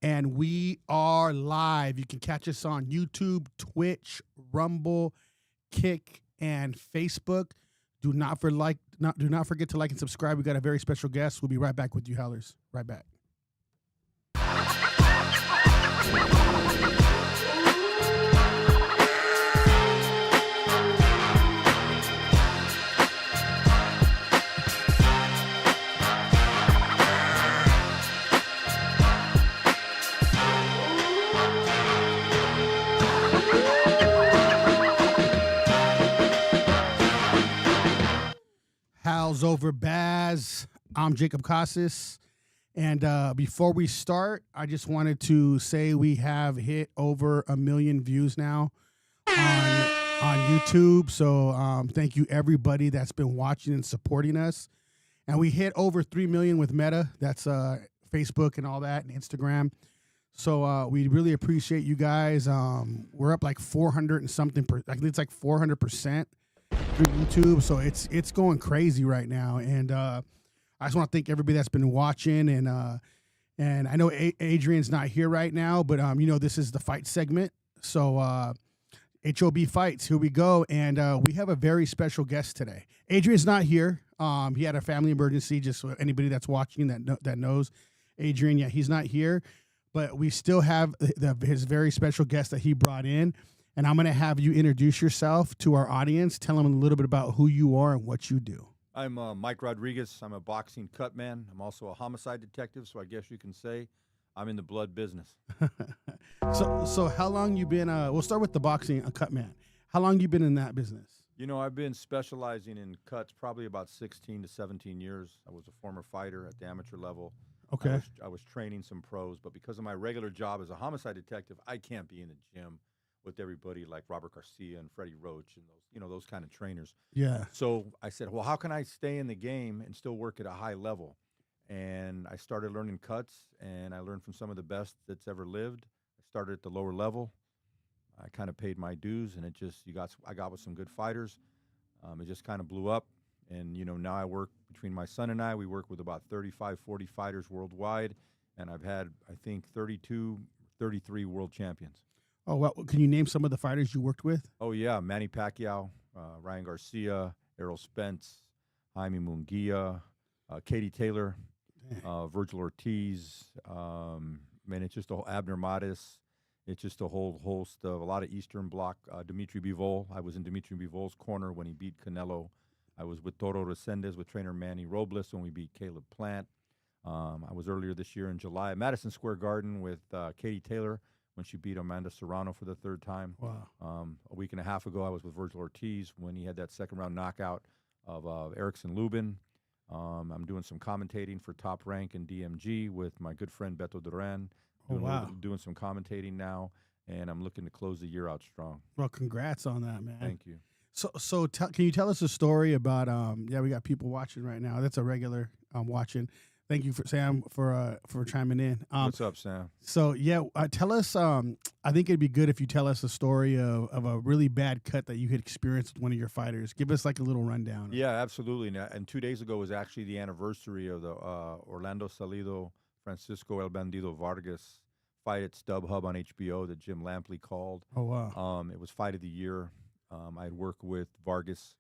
and we are live. You can catch us on YouTube, Twitch, Rumble, Kick, and Facebook. Do not forget to like and subscribe. We got a very special guest. We'll be right back with you, Howlers. Right back. Howls over Baaz. I'm Jacob Casas. And before we start, I just wanted to say we have hit over 1 million views now on YouTube. So thank you, everybody that's been watching and supporting us. And we hit over 3 million with Meta. That's Facebook and all that, and Instagram. So we really appreciate you guys. We're up like 400 and something. I think it's like 400% through YouTube. So it's going crazy right now. And I just want to thank everybody that's been watching, and I know Adrian's not here right now, but this is the fight segment. So HOB Fights, here we go, and we have a very special guest today. Adrian's not here. He had a family emergency. Just so anybody that's watching that knows Adrian, yeah, he's not here, but we still have his very special guest that he brought in, and I'm gonna have you introduce yourself to our audience. Tell them a little bit about who you are and what you do. I'm Mike Rodriguez. I'm a boxing cut man. I'm also a homicide detective, so I guess you can say I'm in the blood business. So how long you been? We'll start with the boxing cut man. How long you been in that business? I've been specializing in cuts probably about 16 to 17 years. I was a former fighter at the amateur level. Okay. I was training some pros, but because of my regular job as a homicide detective, I can't be in the gym with everybody like Robert Garcia and Freddie Roach and those kind of trainers. Yeah. So I said, well, how can I stay in the game and still work at a high level? And I started learning cuts, and I learned from some of the best that's ever lived. I started at the lower level. I kind of paid my dues, and I got with some good fighters. It just kind of blew up. And, now I work between my son and I. We work with about 35, 40 fighters worldwide, and I've had, I think, 32, 33 world champions. Oh, well, can you name some of the fighters you worked with? Oh, yeah. Manny Pacquiao, Ryan Garcia, Errol Spence, Jaime Munguia, Katie Taylor, Virgil Ortiz. It's just a whole Abner Matis. It's just a whole host of a lot of Eastern Bloc. Dimitri Bivol. I was in Dimitri Bivol's corner when he beat Canelo. I was with Toro Resendez with trainer Manny Robles when we beat Caleb Plant. I was earlier this year in July at Madison Square Garden with Katie Taylor when she beat Amanda Serrano for the third time. Wow. A week and a half ago, I was with Virgil Ortiz when he had that second-round knockout of Erickson Lubin. I'm doing some commentating for Top Rank and DMG with my good friend Beto Duran. Doing some commentating now, and I'm looking to close the year out strong. Well, congrats on that, man. Thank you. So can you tell us a story about, we got people watching right now. That's a regular watching. Thank you, Sam, for chiming in. What's up, Sam? So, tell us, I think it'd be good if you tell us a story of a really bad cut that you had experienced with one of your fighters. Give us like a little rundown. Yeah, absolutely. And 2 days ago was actually the anniversary of the Orlando Salido, Francisco El Bandido Vargas fight at StubHub on HBO that Jim Lampley called. Oh, wow. It was fight of the year. I had worked with Vargas.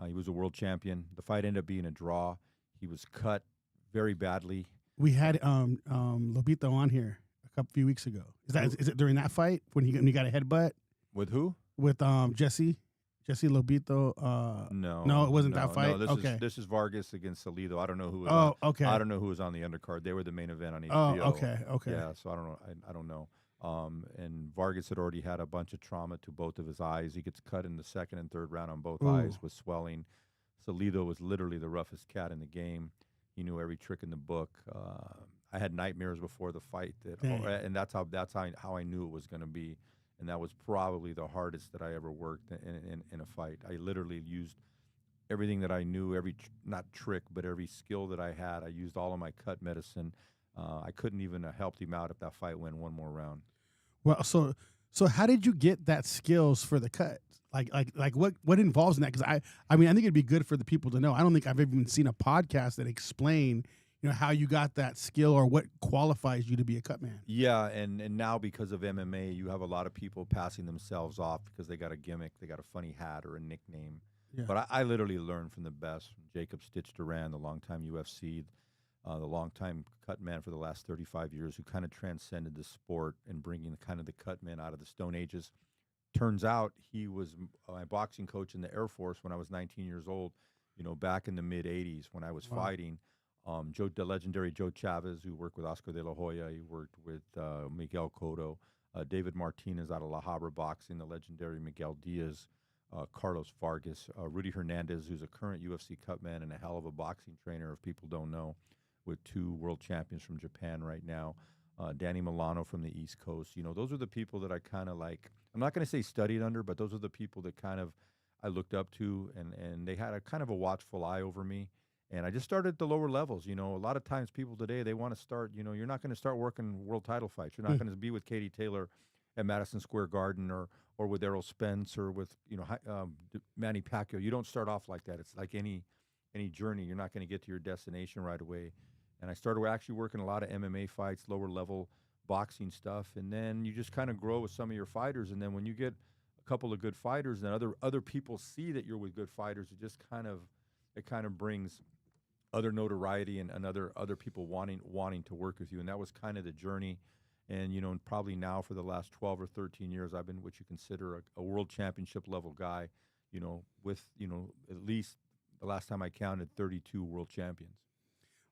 He was a world champion. The fight ended up being a draw. He was cut very badly. We had Lobito on here a few weeks ago. Is it during that fight when he got a headbutt? With who? With Jesse Lobito. No, it wasn't that fight. No, this is Vargas against Salido. I don't know who. Okay. I don't know who was on the undercard. They were the main event on HBO. Oh, okay. Yeah, so I don't know. I don't know. And Vargas had already had a bunch of trauma to both of his eyes. He gets cut in the second and third round on both eyes with swelling. Salido was literally the roughest cat in the game. He knew every trick in the book. I had nightmares before the fight, and that's how I knew it was going to be. And that was probably the hardest that I ever worked in a fight. I literally used everything that I knew, not trick, but every skill that I had. I used all of my cut medicine. I couldn't even have helped him out if that fight went one more round. Well, so how did you get that skills for the cut? Like what involves in that? Because I mean, I think it'd be good for the people to know. I don't think I've even seen a podcast that explain, how you got that skill or what qualifies you to be a cut man. Yeah, and now because of MMA, you have a lot of people passing themselves off because they got a gimmick, they got a funny hat or a nickname. Yeah. But I literally learned from the best, from Jacob Stitch Duran, the longtime UFC, the longtime cut man for the last 35 years, who kind of transcended the sport and bringing kind of the cut man out of the Stone Ages. Turns out he was my boxing coach in the Air Force when I was 19 years old, back in the mid 80s when I was Wow. fighting. The legendary Joe Chavez, who worked with Oscar de la Hoya, he worked with Miguel Cotto, David Martinez out of La Habra Boxing, the legendary Miguel Diaz, Carlos Vargas, Rudy Hernandez, who's a current UFC cutman and a hell of a boxing trainer, if people don't know, with 2 world champions from Japan right now. Danny Milano from the East Coast. Those are the people that I kind of like. I'm not going to say studied under, but those are the people that kind of I looked up to, and they had a kind of a watchful eye over me. And I just started at the lower levels. A lot of times people today, they want to start, you're not going to start working world title fights. You're not going to be with Katie Taylor at Madison Square Garden or with Errol Spence or with, Manny Pacquiao. You don't start off like that. It's like any journey. You're not going to get to your destination right away. And I started actually working a lot of MMA fights, lower level boxing stuff. And then you just kind of grow with some of your fighters. And then when you get a couple of good fighters and other people see that you're with good fighters, it kind of brings other notoriety and other people wanting to work with you. And that was kind of the journey. And, probably now for the last 12 or 13 years, I've been what you consider a world championship level guy, with, at least the last time I counted 32 world champions.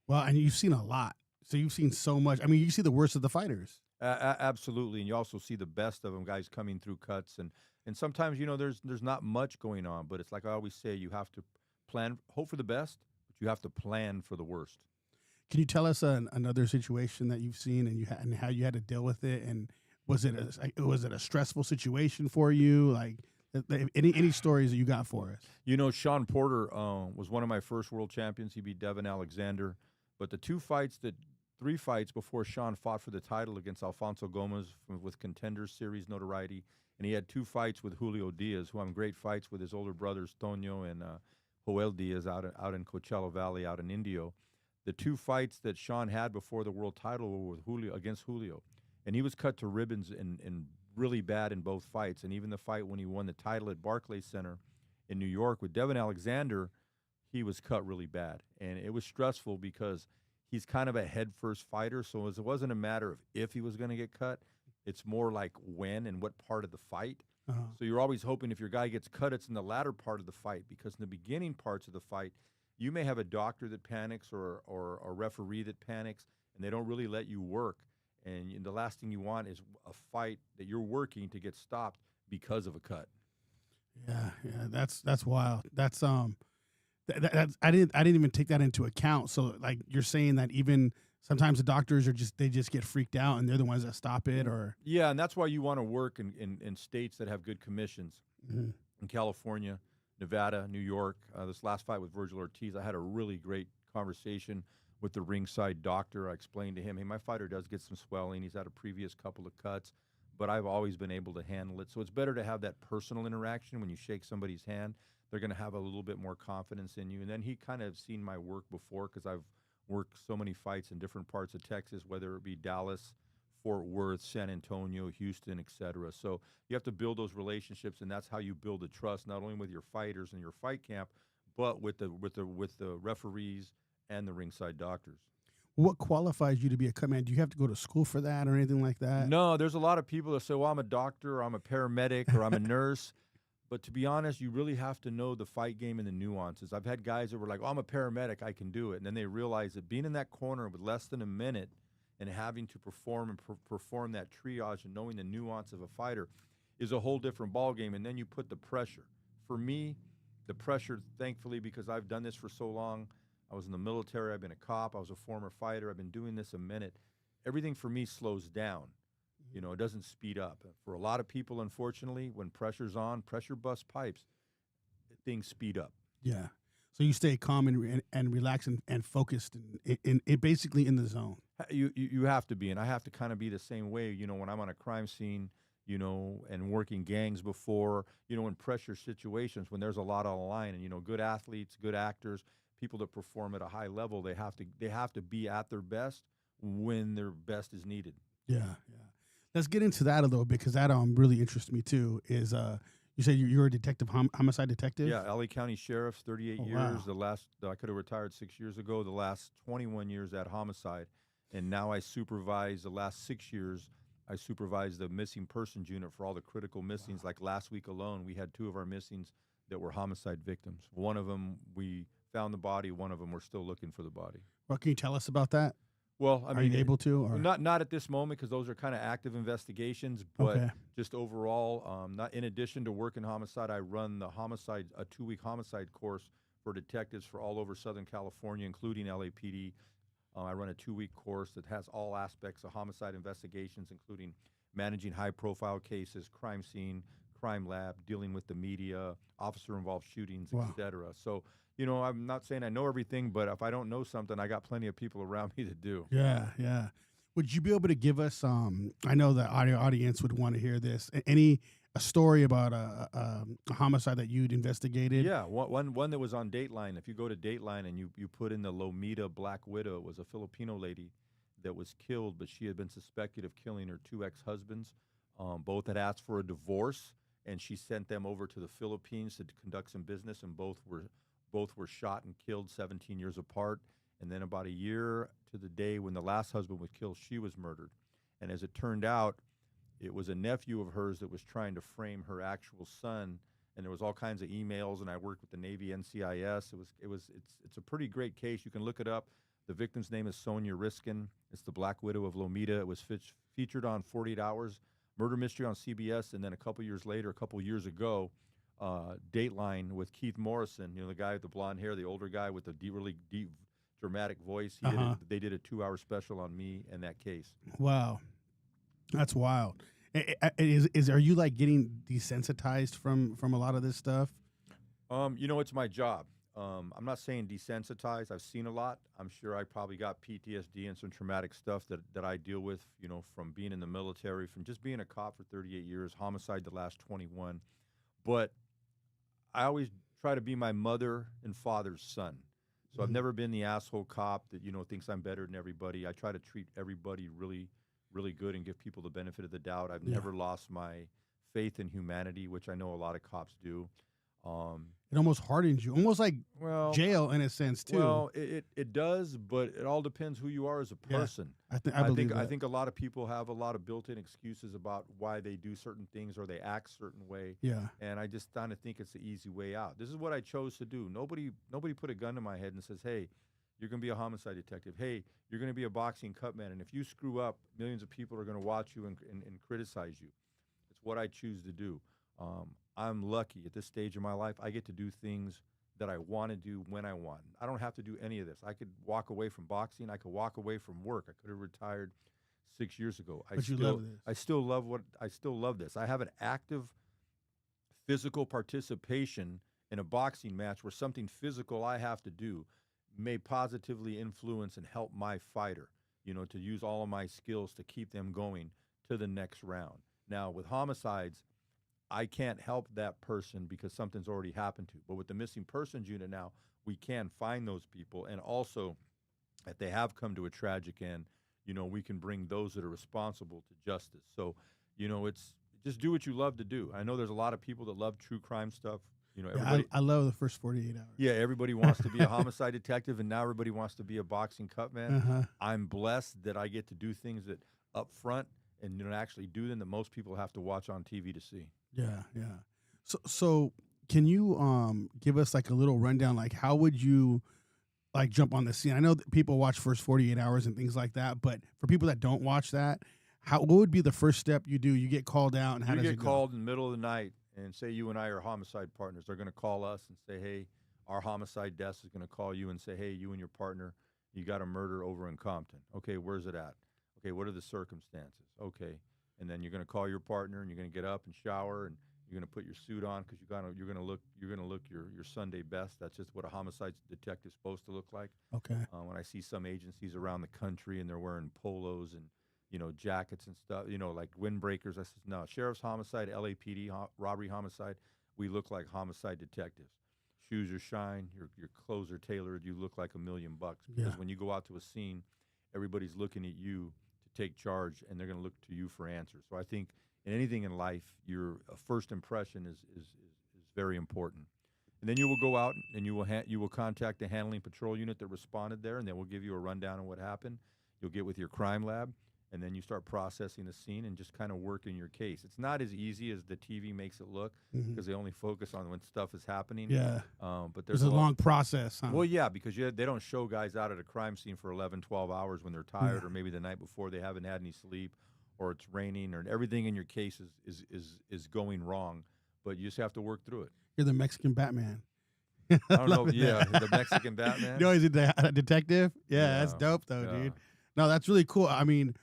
Well, and you've seen a lot. So you've seen so much. I mean, you see the worst of the fighters. Absolutely. And you also see the best of them, guys coming through cuts. And sometimes, there's not much going on, but it's like I always say, you have to plan, hope for the best, but you have to plan for the worst. Can you tell us another situation that you've seen and how you had to deal with it? And was it a stressful situation for you? Like any stories that you got for us? Sean Porter was one of my first world champions. He beat Devin Alexander. But the 3 fights before Sean fought for the title against Alfonso Gomez with Contenders Series notoriety, and he had 2 fights with Julio Diaz, who I'm great fights with his older brothers, Tonio and Joel Diaz out in Coachella Valley, out in Indio. The 2 fights that Sean had before the world title were with against Julio, and he was cut to ribbons and really bad in both fights. And even the fight when he won the title at Barclays Center in New York with Devin Alexander, he was cut really bad. And it was stressful because he's kind of a head-first fighter, so it wasn't a matter of if he was going to get cut. It's more like when and what part of the fight. Uh-huh. So you're always hoping if your guy gets cut, it's in the latter part of the fight, because in the beginning parts of the fight, you may have a doctor that panics or a referee that panics, and they don't really let you work. And the last thing you want is a fight that you're working to get stopped because of a cut. Yeah, that's wild. That's that's I didn't even take that into account. So like you're saying that even sometimes the doctors they just get freaked out and they're the ones that stop it, or yeah, and that's why you want to work in states that have good commissions. Mm-hmm. In California, Nevada, New York. This last fight with Virgil Ortiz, I had a really great conversation with the ringside doctor. I explained to him, hey, my fighter does get some swelling. He's had a previous couple of cuts, but I've always been able to handle it. So it's better to have that personal interaction. When you shake somebody's hand, they're going to have a little bit more confidence in you. And then he kind of seen my work before, because I've worked so many fights in different parts of Texas, whether it be Dallas, Fort Worth, San Antonio, Houston, etc. So you have to build those relationships, and that's how you build the trust, not only with your fighters in your fight camp, but with the referees and the ringside doctors. What qualifies you to be a cut man? Do you have to go to school for that or anything like that? No, there's a lot of people that say, well, I'm a doctor, or I'm a paramedic, or I'm a nurse. But to be honest, you really have to know the fight game and the nuances. I've had guys that were like, oh, I'm a paramedic, I can do it. And then they realize that being in that corner with less than a minute and having to perform and perform that triage and knowing the nuance of a fighter is a whole different ballgame. And then you put the pressure. For me, the pressure, thankfully, because I've done this for so long, I was in the military, I've been a cop, I was a former fighter, I've been doing this a minute. Everything for me slows down. It doesn't speed up. For a lot of people, unfortunately, when pressure's on, pressure busts pipes, things speed up. Yeah. So you stay calm and relaxed and focused and basically in the zone. You have to be, and I have to kind of be the same way, when I'm on a crime scene, and working gangs before, in pressure situations when there's a lot on the line, and, good athletes, good actors, people that perform at a high level, they have to be at their best when their best is needed. Yeah, yeah. Let's get into that a little bit because that really interests me too. Is you said you're a detective, homicide detective? Yeah, LA County Sheriff, 38 Oh years. wow. The last I could have retired 6 years ago. The last 21 years at homicide, and now I supervise the last 6 years. I supervise the missing persons unit for all the critical missings. Wow. Like last week alone, we had two of our missings that were homicide victims. One of them we found the body. One of them we're still looking for the body. What can you tell us about that? Well, I Are mean, you able to? well, Or not at this moment because those are kind of active investigations. But okay. just overall, not in addition to working homicide, I run a 2-week homicide course for detectives for all over Southern California, including LAPD. I run a 2-week course that has all aspects of homicide investigations, including managing high-profile cases, crime scene, crime lab, dealing with the media, officer-involved shootings, Wow. etc. So, I'm not saying I know everything, but if I don't know something, I got plenty of people around me to do. Yeah, yeah. Would you be able to give us? I know the audience would want to hear this. A story about a homicide that you'd investigated? Yeah, one that was on Dateline. If you go to Dateline and you put in the Lomita Black Widow, it was a Filipino lady that was killed, but she had been suspected of killing her two ex-husbands. Both had asked for a divorce, and she sent them over to the Philippines to conduct some business, and both were shot and killed 17 years apart. And then about a year to the day when the last husband was killed, she was murdered. And as it turned out, it was a nephew of hers that was trying to frame her actual son, and there was all kinds of emails. And I worked with the Navy NCIS. It's a pretty great case. You can look it up. The victim's name is Sonia Riskin. It's the Black Widow of Lomita. It was featured on 48 Hours, Murder Mystery on CBS, and then a couple years ago, Dateline with Keith Morrison. The guy with the blonde hair, the older guy with the really deep, dramatic voice. They did a 2-hour special on me and that case. Wow. That's wild. Are you like getting desensitized from a lot of this stuff? It's my job. I'm not saying desensitized. I've seen a lot. I'm sure I probably got PTSD and some traumatic stuff that I deal with, from being in the military, from just being a cop for 38 years, homicide the last 21. But I always try to be my mother and father's son. So I've never been the asshole cop that, thinks I'm better than everybody. I try to treat everybody really, really good and give people the benefit of the doubt. I've never lost my faith in humanity, which I know a lot of cops do. It almost hardens you, almost like Well, jail in a sense too. Well, it does, but it all depends who you are as a person. I believe that. I think a lot of people have a lot of built-in excuses about why they do certain things or they act certain way. Yeah. And I just kind of think it's the easy way out. This is what I chose to do. Nobody put a gun to my head and says, "Hey, you're going to be a homicide detective. Hey, you're going to be a boxing cut man. And if you screw up, millions of people are going to watch you and criticize you." It's what I choose to do. I'm lucky at this stage of my life. I get to do things that I want to do when I want. I don't have to do any of this. I could walk away from boxing. I could walk away from work. I could have retired 6 years ago. But you love this. I still love this. I have an active physical participation in a boxing match where something physical I have to do may positively influence and help my fighter, to use all of my skills to keep them going to the next round. Now, with homicides, I can't help that person because something's already happened to. But with the missing persons unit now, we can find those people. And also, if they have come to a tragic end, we can bring those that are responsible to justice. So, it's just do what you love to do. I know there's a lot of people that love true crime stuff. Everybody, I love the first 48 hours. Yeah, everybody wants to be a homicide detective, and now everybody wants to be a boxing cut man. I'm blessed that I get to do things that up front and actually do them that most people have to watch on TV to see. Yeah, yeah. So can you give us like a little rundown? Like, how would you like jump on the scene? I know that people watch first 48 hours and things like that, but for people that don't watch that, what would be the first step you do? You get called out, and how does it go? You get called in the middle of the night, and say you and I are homicide partners. They're going to call us and say, "Hey, our homicide desk is going to call you and say, hey, you and your partner, you got a murder over in Compton. Okay, where's it at? Okay, what are the circumstances? Okay." And then you're going to call your partner, and you're going to get up and shower, and you're going to put your suit on because you're going to look your Sunday best. That's just what a homicide detective's supposed to look like. Okay. When I see some agencies around the country and they're wearing polos and jackets and stuff, like windbreakers, I said, no, sheriff's homicide, LAPD robbery homicide, we look like homicide detectives. shoes are shine, your clothes are tailored, you look like $1,000,000. Yeah. Because when you go out to a scene, everybody's looking at you to take charge, and they're going to look to you for answers. So I think in anything in life, your first impression is very important. And then you will go out and you will contact the handling patrol unit that responded there, and they will give you a rundown on what happened. You'll get with your crime lab, and then you start processing the scene and just kind of working your case. It's not as easy as the TV makes it look because they only focus on when stuff is happening. Yeah. But There's a long process, huh? Well, yeah, because they don't show guys out at a crime scene for 11, 12 hours when they're tired or maybe the night before they haven't had any sleep or it's raining or everything in your case is going wrong. But you just have to work through it. You're the Mexican Batman. I don't know. Yeah, the Mexican Batman. You know, he's a detective. Yeah, that's dope, though, dude. No, that's really cool. I mean,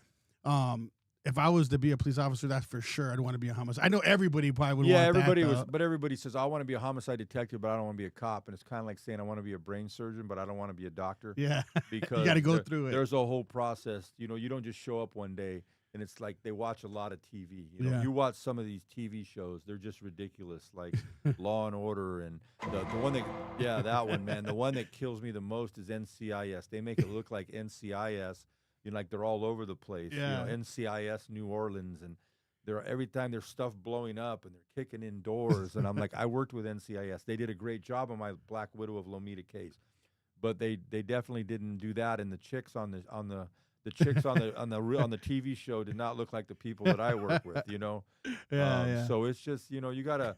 if I was to be a police officer, that's for sure. I'd want to be a homicide. I know everybody probably would. Yeah, want everybody that, but everybody says I want to be a homicide detective, but I don't want to be a cop. And it's kind of like saying I want to be a brain surgeon, but I don't want to be a doctor. Yeah, because you got to go through it. There's a whole process. You know, you don't just show up one day. And it's like they watch a lot of TV. You know, you watch some of these TV shows; they're just ridiculous, like Law and Order, and the one that, that one, man. The one that kills me the most is NCIS. They make it look like NCIS, you know, like they're all over the place. Yeah. You know, NCIS New Orleans, and every time there's stuff blowing up and they're kicking in doors, and I'm like, I worked with NCIS. They did a great job on my Black Widow of Lomita case, but they definitely didn't do that. And the chicks on the chicks on the TV show did not look like the people that I work with, you know. So it's just, you know, you gotta.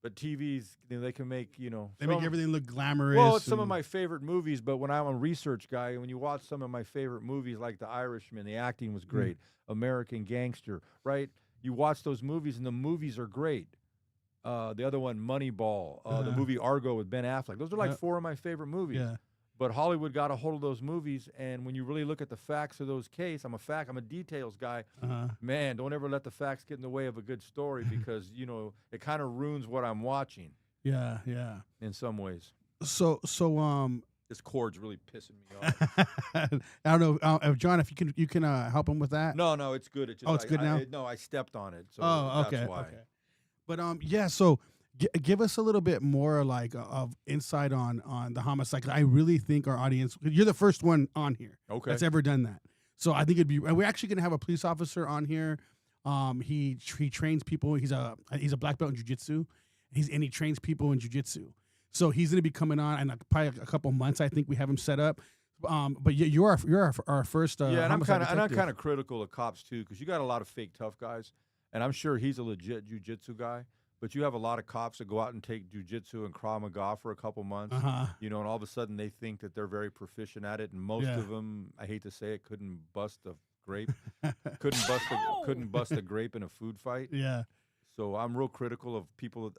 But TVs, you know, they can make, you know, they make everything look glamorous. Well, it's some of my favorite movies, but when I'm a research guy, and when you watch some of my favorite movies, like The Irishman, the acting was great. American Gangster, right? You watch those movies, and the movies are great. The other one, Moneyball, the movie Argo with Ben Affleck. Those are like four of my favorite movies. Yeah. But Hollywood got a hold of those movies, and when you really look at the facts of those cases, I'm a details guy. Man, don't ever let the facts get in the way of a good story because, you know, it kind of ruins what I'm watching. Yeah, yeah. In some ways. So this cord's really pissing me off. I don't know, John, if you can help him with that. No, it's good. It's just, it's good now. No, I stepped on it. So okay, that's why. Okay. But yeah, so. Give us a little bit more like of insight on the homicide. 'Cause I really think our audience, you're the first one on here that's ever done that. So I think we're actually going to have a police officer on here. He trains people. He's a black belt in jiu-jitsu. And he trains people in jiu-jitsu. So he's going to be coming on in probably a couple months. I think we have him set up. But you're our first. And I'm kind of critical of cops too, because you got a lot of fake tough guys, and I'm sure he's a legit jiu-jitsu guy. But you have a lot of cops that go out and take jiu-jitsu and Krav Maga for a couple months, you know, and all of a sudden they think that they're very proficient at it, and most of them, I hate to say it, couldn't bust a grape, couldn't bust a grape in a food fight. Yeah. So I'm real critical of people,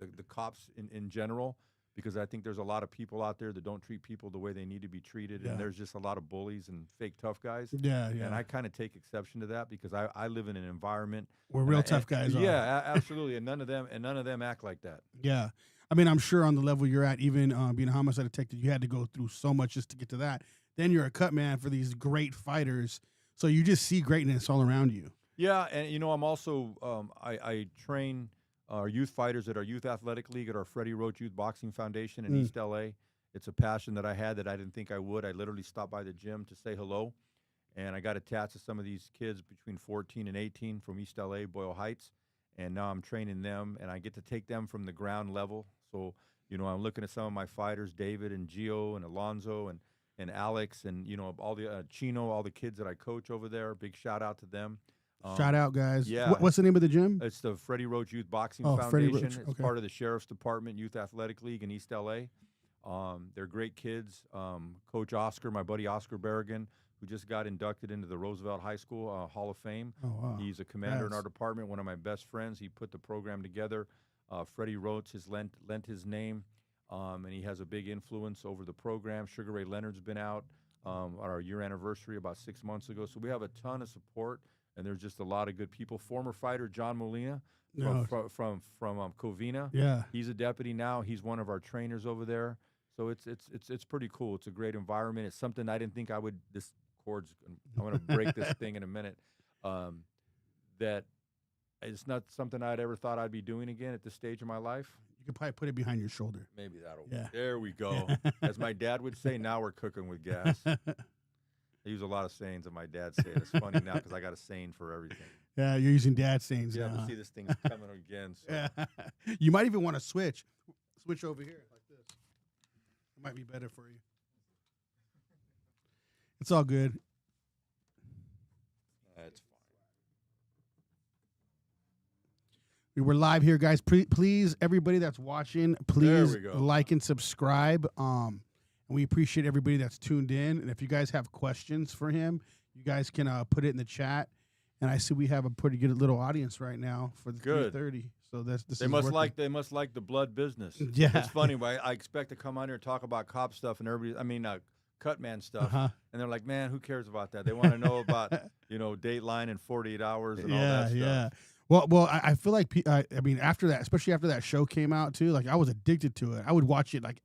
the cops in general, because I think there's a lot of people out there that don't treat people the way they need to be treated, and there's just a lot of bullies and fake tough guys. Yeah. And I kind of take exception to that because I live in an environment where real tough guys are. Yeah, absolutely, and none of them act like that. Yeah, I mean, I'm sure on the level you're at, even being a homicide detective, you had to go through so much just to get to that. Then you're a cut man for these great fighters, so you just see greatness all around you. Yeah, and you know, I'm also I train our youth fighters at our youth athletic league at our Freddie Roach Youth Boxing Foundation in East LA. It's a passion that I had that I didn't think I would. I literally stopped by the gym to say hello, and I got attached to some of these kids between 14 and 18 from East LA, Boyle Heights, and now I'm training them, and I get to take them from the ground level. So, you know, I'm looking at some of my fighters, David and Gio and Alonzo and Alex, and, you know, all the Chino, all the kids that I coach over there. Big shout out to them. Shout out, guys. Yeah. What's the name of the gym? It's the Freddie Roach Youth Boxing Freddie Foundation. Roach. It's part of the Sheriff's Department Youth Athletic League in East LA. They're great kids. Coach Oscar, my buddy Oscar Berrigan, who just got inducted into the Roosevelt High School Hall of Fame. Oh, wow. He's a commander in our department, one of my best friends. He put the program together. Freddie Roach has lent his name, and he has a big influence over the program. Sugar Ray Leonard's been out on our year anniversary about 6 months ago. So we have a ton of support. And there's just a lot of good people. Former fighter John Molina from Covina. Yeah, he's a deputy now. He's one of our trainers over there. So it's pretty cool. It's a great environment. It's something I didn't think I would. This cord's. I'm going to break this thing in a minute. That it's not something I'd ever thought I'd be doing again at this stage of my life. You could probably put it behind your shoulder. Maybe that'll Yeah. work. There we go. As my dad would say, now we're cooking with gas. I use a lot of sayings that my dad said. It's funny now because I got a saying for everything. Yeah, you're using dad sayings Yeah, now. but see, this thing's coming again. So. Yeah. You might even want to switch over here like this. It might be better for you. It's all good. That's fine. We're live here, guys. Please, everybody that's watching, please we go. like and subscribe. And we appreciate everybody that's tuned in. And if you guys have questions for him, you guys can put it in the chat. And I see we have a pretty good little audience right now for the 3:30. So this they must like the blood business. Yeah, it's funny. I expect to come on here and talk about cop stuff and everybody. I mean, cut man stuff, and they're like, man, who cares about that? They want to know about Dateline and 48 Hours and all that stuff. Yeah. Well, I feel like I mean after that, especially after that show came out too, like I was addicted to it. I would watch it like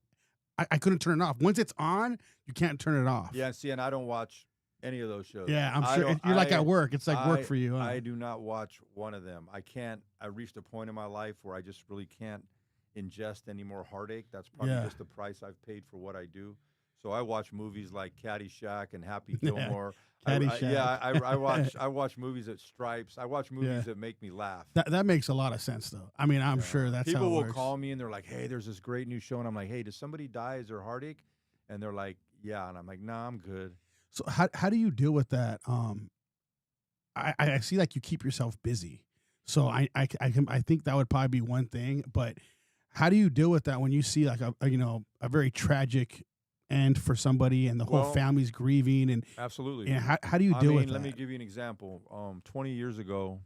I couldn't turn it off. Once it's on, you can't turn it off. Yeah, see, and I don't watch any of those shows. Yeah, I'm sure you're like at work. It's like work for you. Huh? I do not watch one of them. I can't. I reached a point in my life where I just really can't ingest any more heartache. That's probably just the price I've paid for what I do. So I watch movies like Caddyshack and Happy Gilmore. Caddyshack. I watch movies at Stripes. I watch movies that make me laugh. That makes a lot of sense, though. I mean, I'm sure that's people how it will works. call me and they're like, "Hey, there's this great new show," and I'm like, "Hey, does somebody die? Is there heartache?" And they're like, "Yeah," and I'm like, "Nah, I'm good." So how do you deal with that? I see like you keep yourself busy. So I think that would probably be one thing. But how do you deal with that when you see like a very tragic end for somebody and the whole family's grieving and absolutely. And how do you deal with that? Let me give you an example. 20 years ago,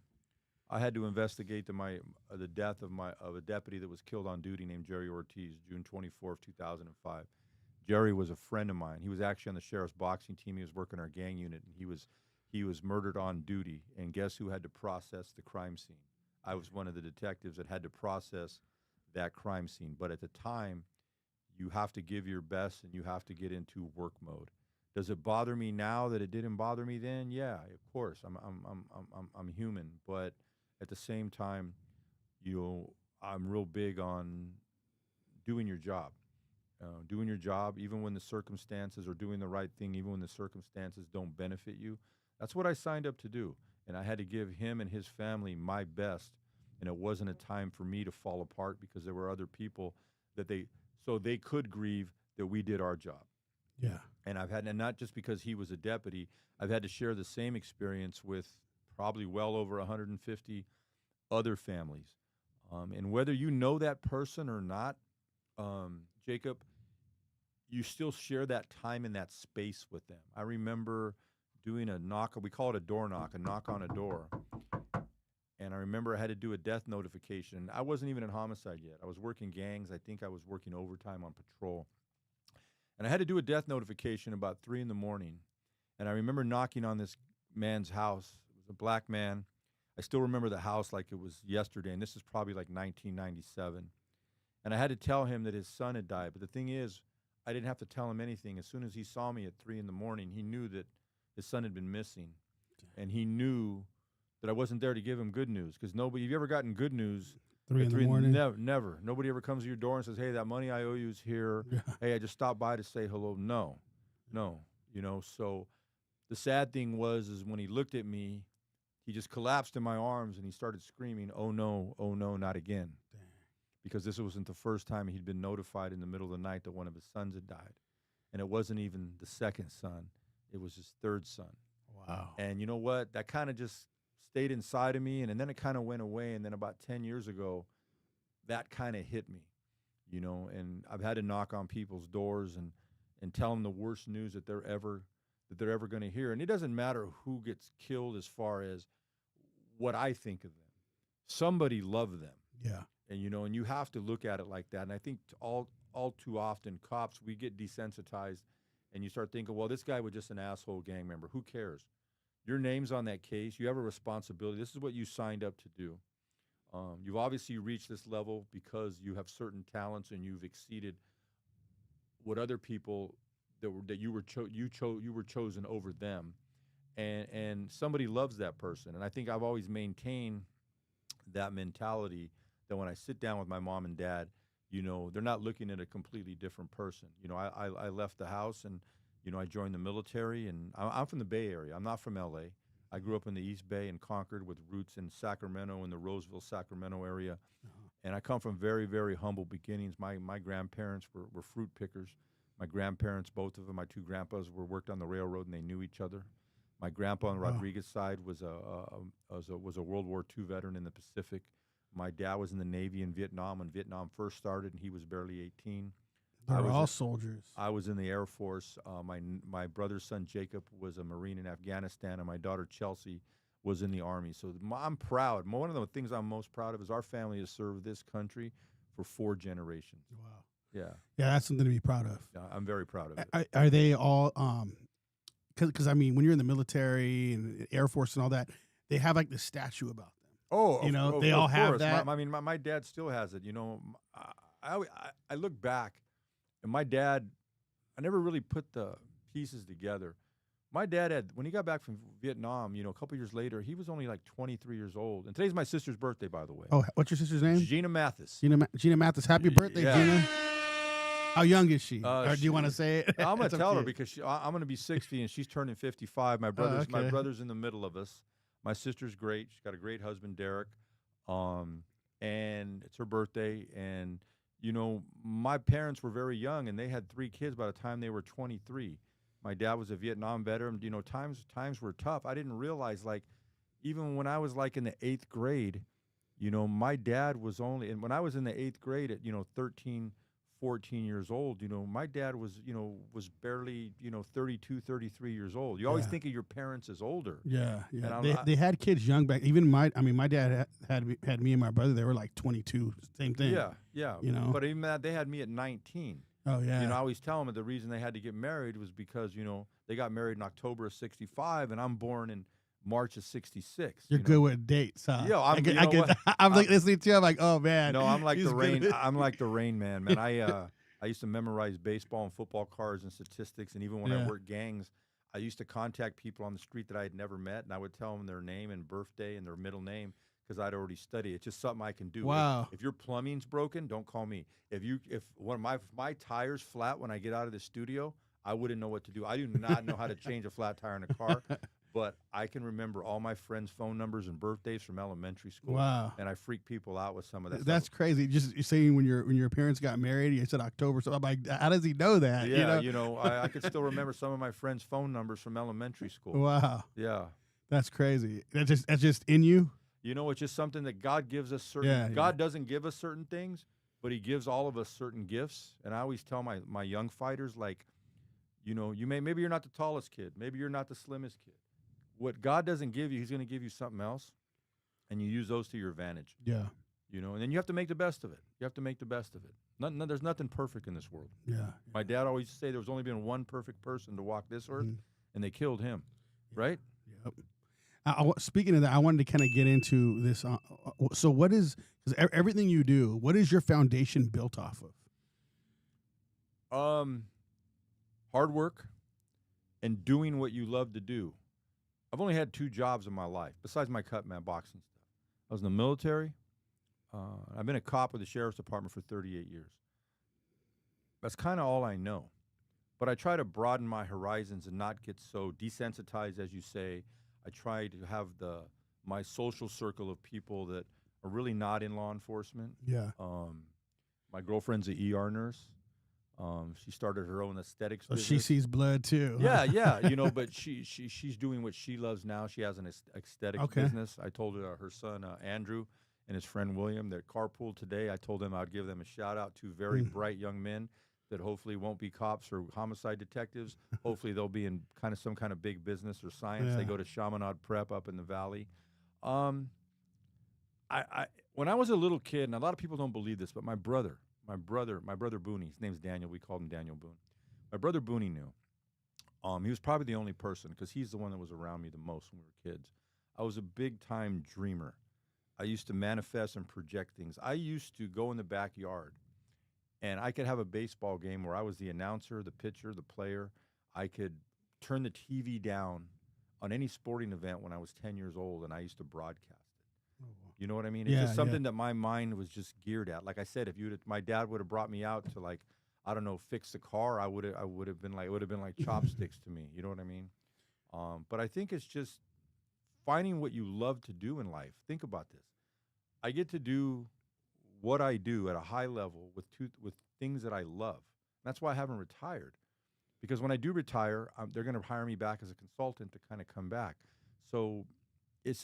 I had to investigate the death of a deputy that was killed on duty named Jerry Ortiz, June 24th, 2005. Jerry was a friend of mine. He was actually on the sheriff's boxing team. He was working our gang unit, and he was murdered on duty. And guess who had to process the crime scene? I was one of the detectives that had to process that crime scene. But at the time, you have to give your best, and you have to get into work mode. Does it bother me now that it didn't bother me then? Yeah, of course. I'm human, but at the same time, I'm real big on doing your job. Doing your job, even when the circumstances, or doing the right thing, even when the circumstances don't benefit you. That's what I signed up to do. And I had to give him and his family my best. And it wasn't a time for me to fall apart because there were other people so they could grieve that we did our job. Yeah. And and not just because he was a deputy, I've had to share the same experience with probably well over 150 other families. And whether you know that person or not, Jacob, you still share that time and that space with them. I remember doing a knock, we call it a knock on a door. And I remember I had to do a death notification. I wasn't even in homicide yet. I was working gangs. I think I was working overtime on patrol. And I had to do a death notification about 3 a.m. And I remember knocking on this man's house. It was a black man. I still remember the house like it was yesterday. And this is probably like 1997. And I had to tell him that his son had died. But the thing is, I didn't have to tell him anything. As soon as he saw me at 3 a.m, he knew that his son had been missing. And he knew that I wasn't there to give him good news. Because have you ever gotten good news? 3 a.m? Never. Nobody ever comes to your door and says, hey, that money I owe you is here. Yeah. Hey, I just stopped by to say hello. No. So the sad thing was when he looked at me, he just collapsed in my arms and he started screaming, oh, no, not again. Dang. Because this wasn't the first time he'd been notified in the middle of the night that one of his sons had died. And it wasn't even the second son. It was his third son. Wow. And you know what? That kind of just stayed inside of me, and then it kind of went away. And then about 10 years ago, that kind of hit me, and I've had to knock on people's doors and tell them the worst news that they're ever going to hear. And it doesn't matter who gets killed as far as what I think of them. Somebody loved them. Yeah. And you have to look at it like that. And I think all too often, cops, we get desensitized, and you start thinking, well, this guy was just an asshole gang member. Who cares? Your name's on that case. You have a responsibility. This is what you signed up to do. You've obviously reached this level because you have certain talents and you've exceeded what other people that you were chosen over them, and somebody loves that person. And I think I've always maintained that mentality that when I sit down with my mom and dad, they're not looking at a completely different person. I left the house and, I joined the military, and I'm from the Bay Area. I'm not from L.A. I grew up in the East Bay and Concord with roots in Sacramento, in the Roseville, Sacramento area. And I come from very, very humble beginnings. My grandparents were fruit pickers. My grandparents, both of them, my two grandpas, worked on the railroad, and they knew each other. My grandpa on Rodriguez side was a World War II veteran in the Pacific. My dad was in the Navy in Vietnam when Vietnam first started, and he was barely 18. They're all soldiers. I was in the Air Force. My brother's son Jacob was a Marine in Afghanistan, and my daughter Chelsea was in the Army. So I'm proud. One of the things I'm most proud of is our family has served this country for 4 generations. Wow. Yeah. Yeah, that's something to be proud of. Yeah, I'm very proud of it. Are they all because I mean, when you're in the military and Air Force and all that, they have like the statue about them. Oh, they all of have course. that. My dad still has it. I look back, and my dad, I never really put the pieces together. My dad when he got back from Vietnam, a couple years later, he was only like 23 years old. And today's my sister's birthday, by the way. Oh, what's your sister's name? Gina Mathis. Gina Mathis. Happy birthday, Yeah. Gina. How young is she? Or do you want to she- say it? I'm gonna It's up tell to her you. because I'm gonna be 60 and she's turning 55. My okay. brother's in the middle of us. My sister's great. She's got a great husband, Derek. And it's her birthday. And my parents were very young, and they had 3 kids by the time they were 23. My dad was a Vietnam veteran. Times were tough. I didn't realize, like, even when I was like in the 8th grade, my dad was only, and when I was in the 8th grade at 13, 14 years old, my dad was barely 32, 33 years old. You always Yeah. think of your parents as older. Yeah. And They had kids young back. Even my dad had me and my brother. They were like 22. Same thing. Yeah. But even that, they had me at 19. Oh yeah. I always tell them that the reason they had to get married was because, they got married in October of 65, and I'm born in March of 66. You're good with dates, huh? Yeah, I'm like listening to you. I'm like, oh man. No, I'm like he's the rain. good. I'm like the Rain Man, man. I used to memorize baseball and football cards and statistics, and even when I worked gangs, I used to contact people on the street that I had never met, and I would tell them their name and birthday and their middle name because I'd already studied. It's just something I can do. Wow. If your plumbing's broken, don't call me. If one of my tires flat when I get out of the studio, I wouldn't know what to do. I do not know how to change a flat tire in a car. But I can remember all my friends' phone numbers and birthdays from elementary school. Wow. And I freak people out with some of that That's stuff. crazy. Just you're saying when your parents got married, you said October. So I'm like, how does he know that? Yeah, I could still remember some of my friends' phone numbers from elementary school. Wow. Yeah. That's crazy. That's just in you. It's just something that God gives us certain. Yeah, God doesn't give us certain things, but He gives all of us certain gifts. And I always tell my young fighters, like, maybe you're not the tallest kid, maybe you're not the slimmest kid. What God doesn't give you, He's going to give you something else, and you use those to your advantage. Yeah. And then you have to make the best of it. You have to make the best of it. There's nothing perfect in this world. Yeah. My dad always used to say there's only been one perfect person to walk this earth, and they killed him, right? Yep. Speaking of that, I wanted to kind of get into this. So what is, because everything you do, what is your foundation built off of? Hard work and doing what you love to do. I've only had 2 jobs in my life, besides my cutman boxing stuff. I was in the military. I've been a cop with the sheriff's department for 38 years. That's kind of all I know. But I try to broaden my horizons and not get so desensitized, as you say. I try to have my social circle of people that are really not in law enforcement. Yeah. My girlfriend's an ER nurse. She started her own aesthetics business. She sees blood too. Yeah, but she's doing what she loves now. She has an aesthetics business. I told her son Andrew and his friend William that carpool today. I told them I'd give them a shout out. 2 very bright young men that hopefully won't be cops or homicide detectives. Hopefully they'll be in some kind of big business or science. Yeah. They go to Chaminade Prep up in the valley. When I was a little kid, and a lot of people don't believe this, but my brother Booney, his name's Daniel. We called him Daniel Boone. My brother Booney knew. He was probably the only person because he's the one that was around me the most when we were kids. I was a big-time dreamer. I used to manifest and project things. I used to go in the backyard, and I could have a baseball game where I was the announcer, the pitcher, the player. I could turn the TV down on any sporting event when I was 10 years old, and I used to broadcast it. You know what I mean? It's Yeah, just something that my mind was just geared at. Like I said, if my dad would have brought me out to, like, I don't know, fix the car, I would have been like, it would have been like chopsticks to me. You know what I mean? But I think it's just finding what you love to do in life. Think about this. I get to do what I do at a high level with things that I love. That's why I haven't retired. Because when I do retire, they're going to hire me back as a consultant to kind of come back. So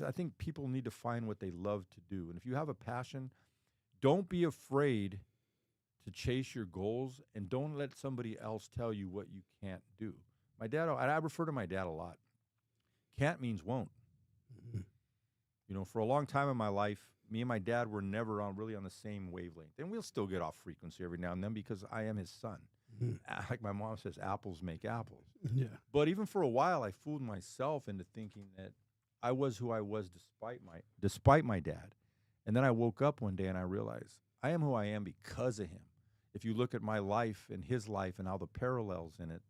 I think people need to find what they love to do. And if you have a passion, don't be afraid to chase your goals, and don't let somebody else tell you what you can't do. My dad, I refer to my dad a lot. Can't means won't. Mhm. You know, for a long time in my life, me and my dad were never really on the same wavelength. And we'll still get off frequency every now and then because I am his son. Mhm. Like my mom says, apples make apples. Yeah. But even for a while, I fooled myself into thinking that I was who I was despite my dad. And then I woke up one day and I realized I am who I am because of him. If you look at my life and his life and all the parallels in it,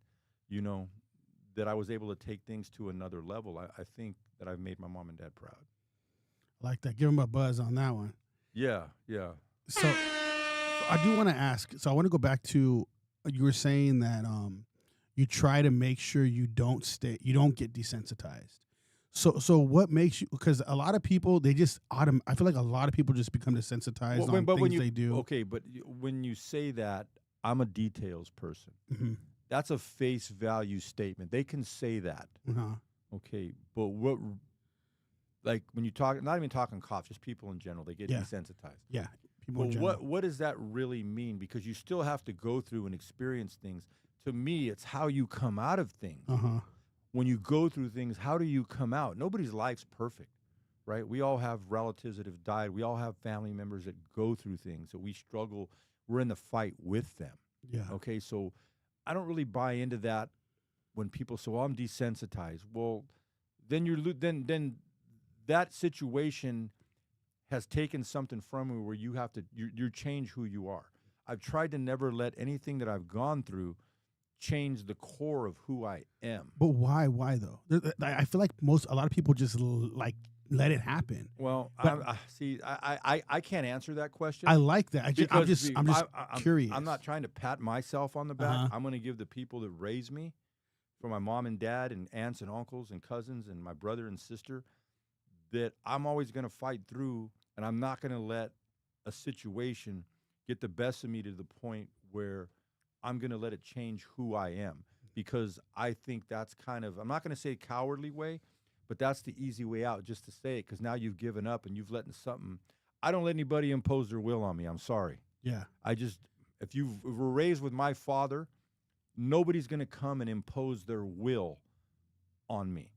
you know, that I was able to take things to another level. I think that I've made my mom and dad proud. I like that. Give him a buzz on that one. Yeah, yeah. So I do want to ask. So I want to go back to you were saying that you try to make sure you don't get desensitized. So what makes you? Because a lot of people they just I feel like a lot of people just become desensitized on things they do. Okay, but when you say that, I'm a details person. Mm-hmm. That's a face value statement. They can say that. Uh-huh. Okay, but what? Like when you talk, not even talking cops, just people in general, they get desensitized. Yeah, people in But general. what does that really mean? Because you still have to go through and experience things. To me, it's how you come out of things. Uh-huh. When you go through things, how do you come out? Nobody's life's perfect, right? We all have relatives that have died. We all have family members that go through things that we struggle. We're in the fight with them. Yeah. Okay, so I don't really buy into that when people say, "Well, I'm desensitized." Well, then then that situation has taken something from you where you have to you change who you are. I've tried to never let anything that I've gone through change the core of who I am. But why? Why though? I feel like a lot of people just like let it happen. Well, But I can't answer that question. I like that. I'm just curious. I'm not trying to pat myself on the back. Uh-huh. I'm going to give the people that raised me, from my mom and dad and aunts and uncles and cousins and my brother and sister, that I'm always going to fight through, and I'm not going to let a situation get the best of me to the point where I'm going to let it change who I am, because I think that's kind of, I'm not going to say cowardly way, but that's the easy way out, just to say it, because now you've given up and you've let something. I don't let anybody impose their will on me. I'm sorry. Yeah. If you were raised with my father, nobody's going to come and impose their will on me.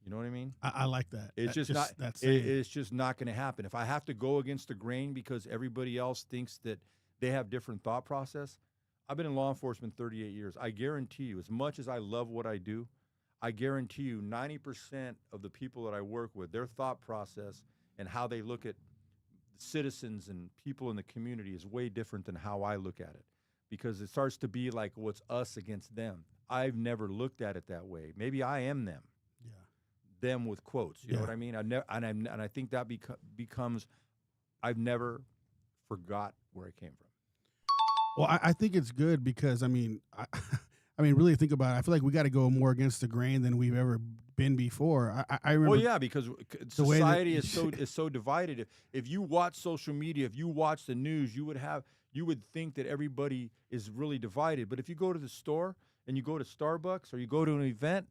You know what I mean? I like that. It's just not. It's just not going to happen. If I have to go against the grain because everybody else thinks that they have different thought process, I've been in law enforcement 38 years. I guarantee you, as much as I love what I do, I guarantee you 90% of the people that I work with, their thought process and how they look at citizens and people in the community is way different than how I look at it, because it starts to be like what's us against them. I've never looked at it that way. Maybe I am them. Yeah. Them with quotes. You know what I mean? And I think that becomes, I've never forgot where I came from. Well, I think it's good because, I mean, really think about it. I feel like we got to go more against the grain than we've ever been before. I remember. Well, yeah, because society is so divided. If you watch social media, if you watch the news, you would think that everybody is really divided. But if you go to the store and you go to Starbucks or you go to an event,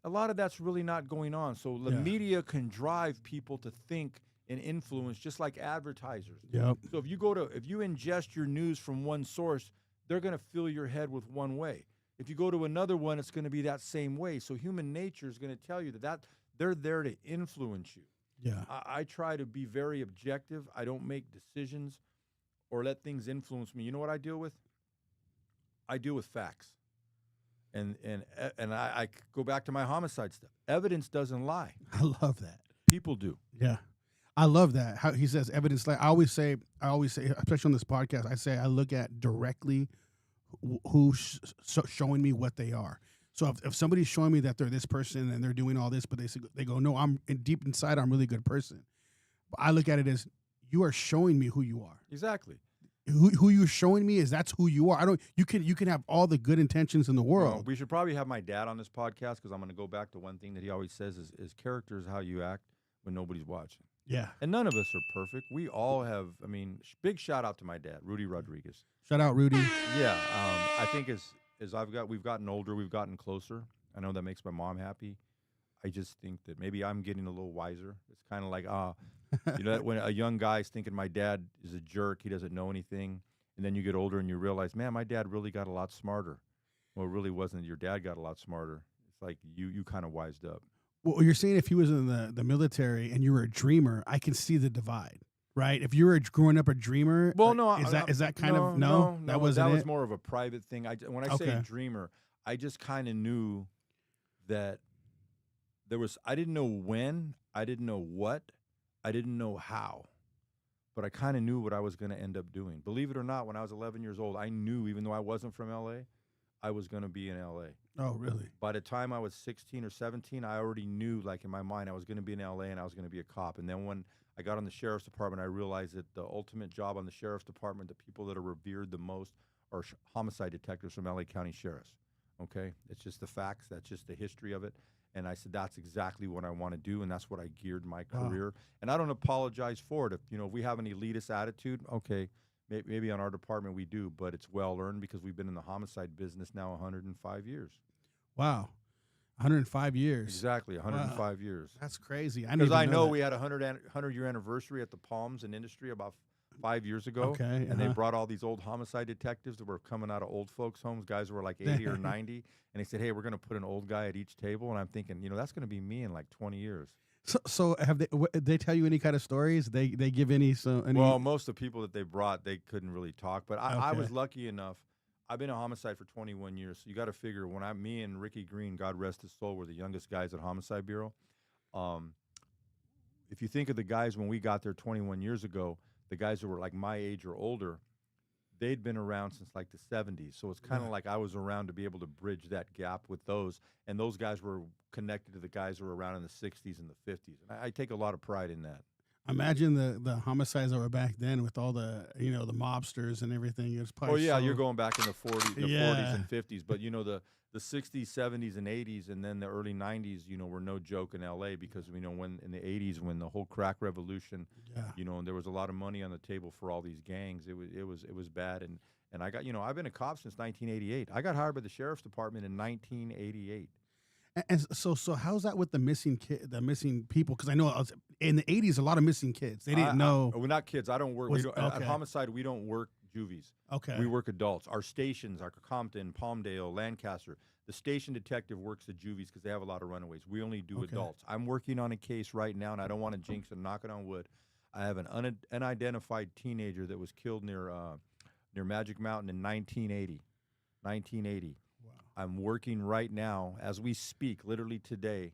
a lot of that's really not going on. So the media can drive people to think and influence, just like advertisers. Yep. So if you ingest your news from one source, they're going to fill your head with one way. If you go to another one, it's going to be that same way. So human nature is going to tell you that they're there to influence you. Yeah. I try to be very objective. I don't make decisions or let things influence me. You know what I deal with? I deal with facts. And I go back to my homicide stuff. Evidence doesn't lie. I love that. People do. Yeah. I love that. How he says evidence. Like I always say, especially on this podcast, I say I look at directly who's showing me what they are. So if somebody's showing me that they're this person and they're doing all this, but they go, no, deep inside, I'm a really good person. But I look at it as you are showing me who you are. Exactly. Who you're showing me is that's who you are. I don't. You can have all the good intentions in the world. Well, we should probably have my dad on this podcast because I'm going to go back to one thing that he always says is character is how you act when nobody's watching. Yeah. And none of us are perfect. We all have. I mean, big shout out to my dad, Rudy Rodriguez. Shout out, Rudy. Yeah. I think as we've gotten older, we've gotten closer. I know that makes my mom happy. I just think that maybe I'm getting a little wiser. It's kind of like, when a young guy's thinking my dad is a jerk, he doesn't know anything, and then you get older and you realize, man, my dad really got a lot smarter. Well, it really wasn't your dad got a lot smarter. It's like you kind of wised up. Well, you're saying if he was in the military and you were a dreamer, I can see the divide, right? If you were growing up a dreamer, well, no, is that kind of no? That wasn't that was it? more of a private thing. When I say dreamer, I just kind of knew that I didn't know when, I didn't know what, I didn't know how, but I kind of knew what I was going to end up doing. Believe it or not, when I was 11 years old, I knew, even though I wasn't from L.A., I was going to be in L.A. Oh, really? By the time I was 16 or 17, I already knew, like in my mind, I was going to be in L.A. and I was going to be a cop. And then when I got on the sheriff's department, I realized that the ultimate job on the sheriff's department, the people that are revered the most are homicide detectives from L.A. County sheriffs. Okay? It's just the facts. That's just the history of it. And I said, that's exactly what I want to do, and that's what I geared my career. And I don't apologize for it. If we have an elitist attitude, okay, maybe on our department we do, but it's well-earned because we've been in the homicide business now 105 years. Wow. 105 years. Exactly, 105 years. That's crazy. Because I know we had a 100-year anniversary at the Palms in industry about 5 years ago. Okay. And they brought all these old homicide detectives that were coming out of old folks' homes, guys who were like 80 or 90. And they said, hey, we're going to put an old guy at each table. And I'm thinking, that's going to be me in like 20 years. So have they tell you any kind of stories? They give any? Well, most of the people that they brought, they couldn't really talk. But I was lucky enough. I've been a homicide for 21 years. So you got to figure me and Ricky Green, God rest his soul, were the youngest guys at Homicide Bureau. If you think of the guys when we got there 21 years ago, the guys who were like my age or older, they'd been around since like the 70s. So it's kind of like I was around to be able to bridge that gap with those. And those guys were connected to the guys who were around in the 60s and the 50s. And I take a lot of pride in that. Imagine the homicides that were back then with all the, the mobsters and everything. It was probably you're going back in the 40s, 40s and 50s. But, the 60s, 70s, and 80s, and then the early 90s, were no joke in L.A. because, when in the 80s, when the whole crack revolution, and there was a lot of money on the table for all these gangs, it was bad. And I got, I've been a cop since 1988. I got hired by the sheriff's department in 1988. And so how's that with the missing people? Because I know in the 80s, a lot of missing kids. They didn't know. We're not kids. I don't work. At Homicide, we don't work juvies. Okay. We work adults. Our stations are Compton, Palmdale, Lancaster. The station detective works the juvies because they have a lot of runaways. We only do adults. I'm working on a case right now, and I don't want to jinx it, knock it on wood. I have an unidentified teenager that was killed near Magic Mountain in 1980. 1980. Wow. I'm working right now, as we speak, literally today,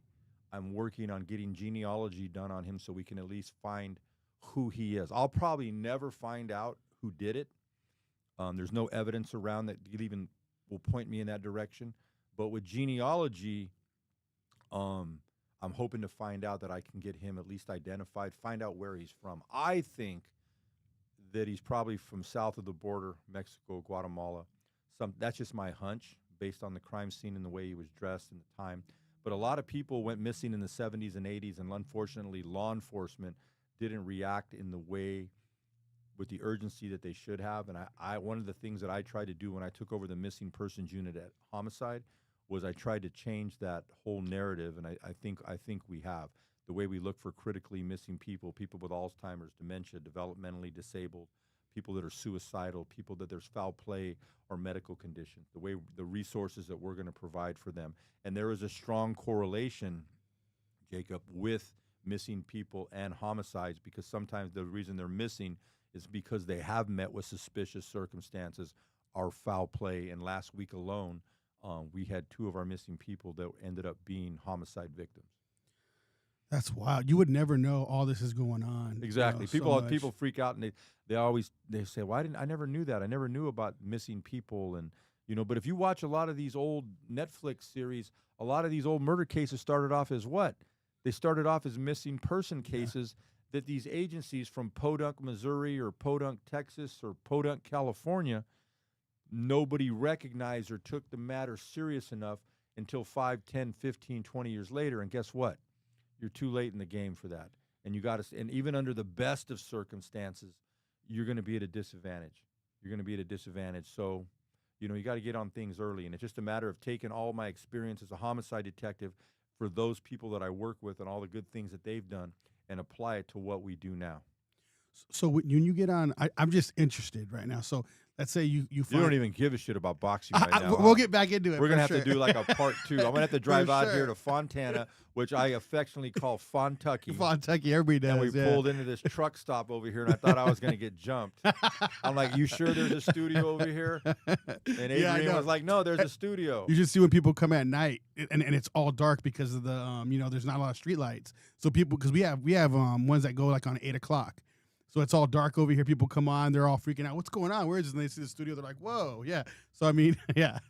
I'm working on getting genealogy done on him so we can at least find who he is. I'll probably never find out who did it. There's no evidence around that even will point me in that direction. But with genealogy, I'm hoping to find out that I can get him at least identified, find out where he's from. I think that he's probably from south of the border, Mexico, Guatemala. That's just my hunch based on the crime scene and the way he was dressed and the time. But a lot of people went missing in the 70s and 80s, and unfortunately, law enforcement didn't react in the way with the urgency that they should have. And one of the things that I tried to do when I took over the missing persons unit at Homicide was I tried to change that whole narrative, and I think we have. The way we look for critically missing people with Alzheimer's, dementia, developmentally disabled, people that are suicidal, people that there's foul play or medical condition, the resources that we're going to provide for them. And there is a strong correlation, Jacob, with missing people and homicides, because sometimes the reason they're missing is because they have met with suspicious circumstances or foul play. And last week alone, we had 2 of our missing people that ended up being homicide victims. That's wild. You would never know all this is going on. Exactly. People freak out, and they say, "Well, I never knew that. I never knew about missing people." And but if you watch a lot of these old Netflix series, a lot of these old murder cases started off as what? They started off as missing person cases. that these agencies from Podunk, Missouri, or Podunk, Texas, or Podunk, California, nobody recognized or took the matter serious enough until 5, 10, 15, 20 years later. And guess what? You're too late in the game for that. And you got to, and even under the best of circumstances, you're going to be at a disadvantage. You're going to be at a disadvantage. So, you got to get on things early. And it's just a matter of taking all my experience as a homicide detective for those people that I work with and all the good things that they've done and apply it to what we do now. So when you get on, I'm just interested right now. So let's say you find, You don't even give a shit about boxing right now. We'll get back into it. We're going to have sure. to do like a part 2. I'm going to have to drive out sure. here to Fontana, which I affectionately call Fontucky. Fontucky, everybody does. And we pulled into this truck stop over here, and I thought I was going to get jumped. I'm like, you sure there's a studio over here? And Adrian was like, no, there's a studio. You just see when people come at night, and it's all dark because of the, there's not a lot of street lights. So people, because we have ones that go like on 8 o'clock. So it's all dark over here. People come on, they're all freaking out. What's going on? Where is this? And they see the studio, they're like, whoa, yeah. So I mean, yeah.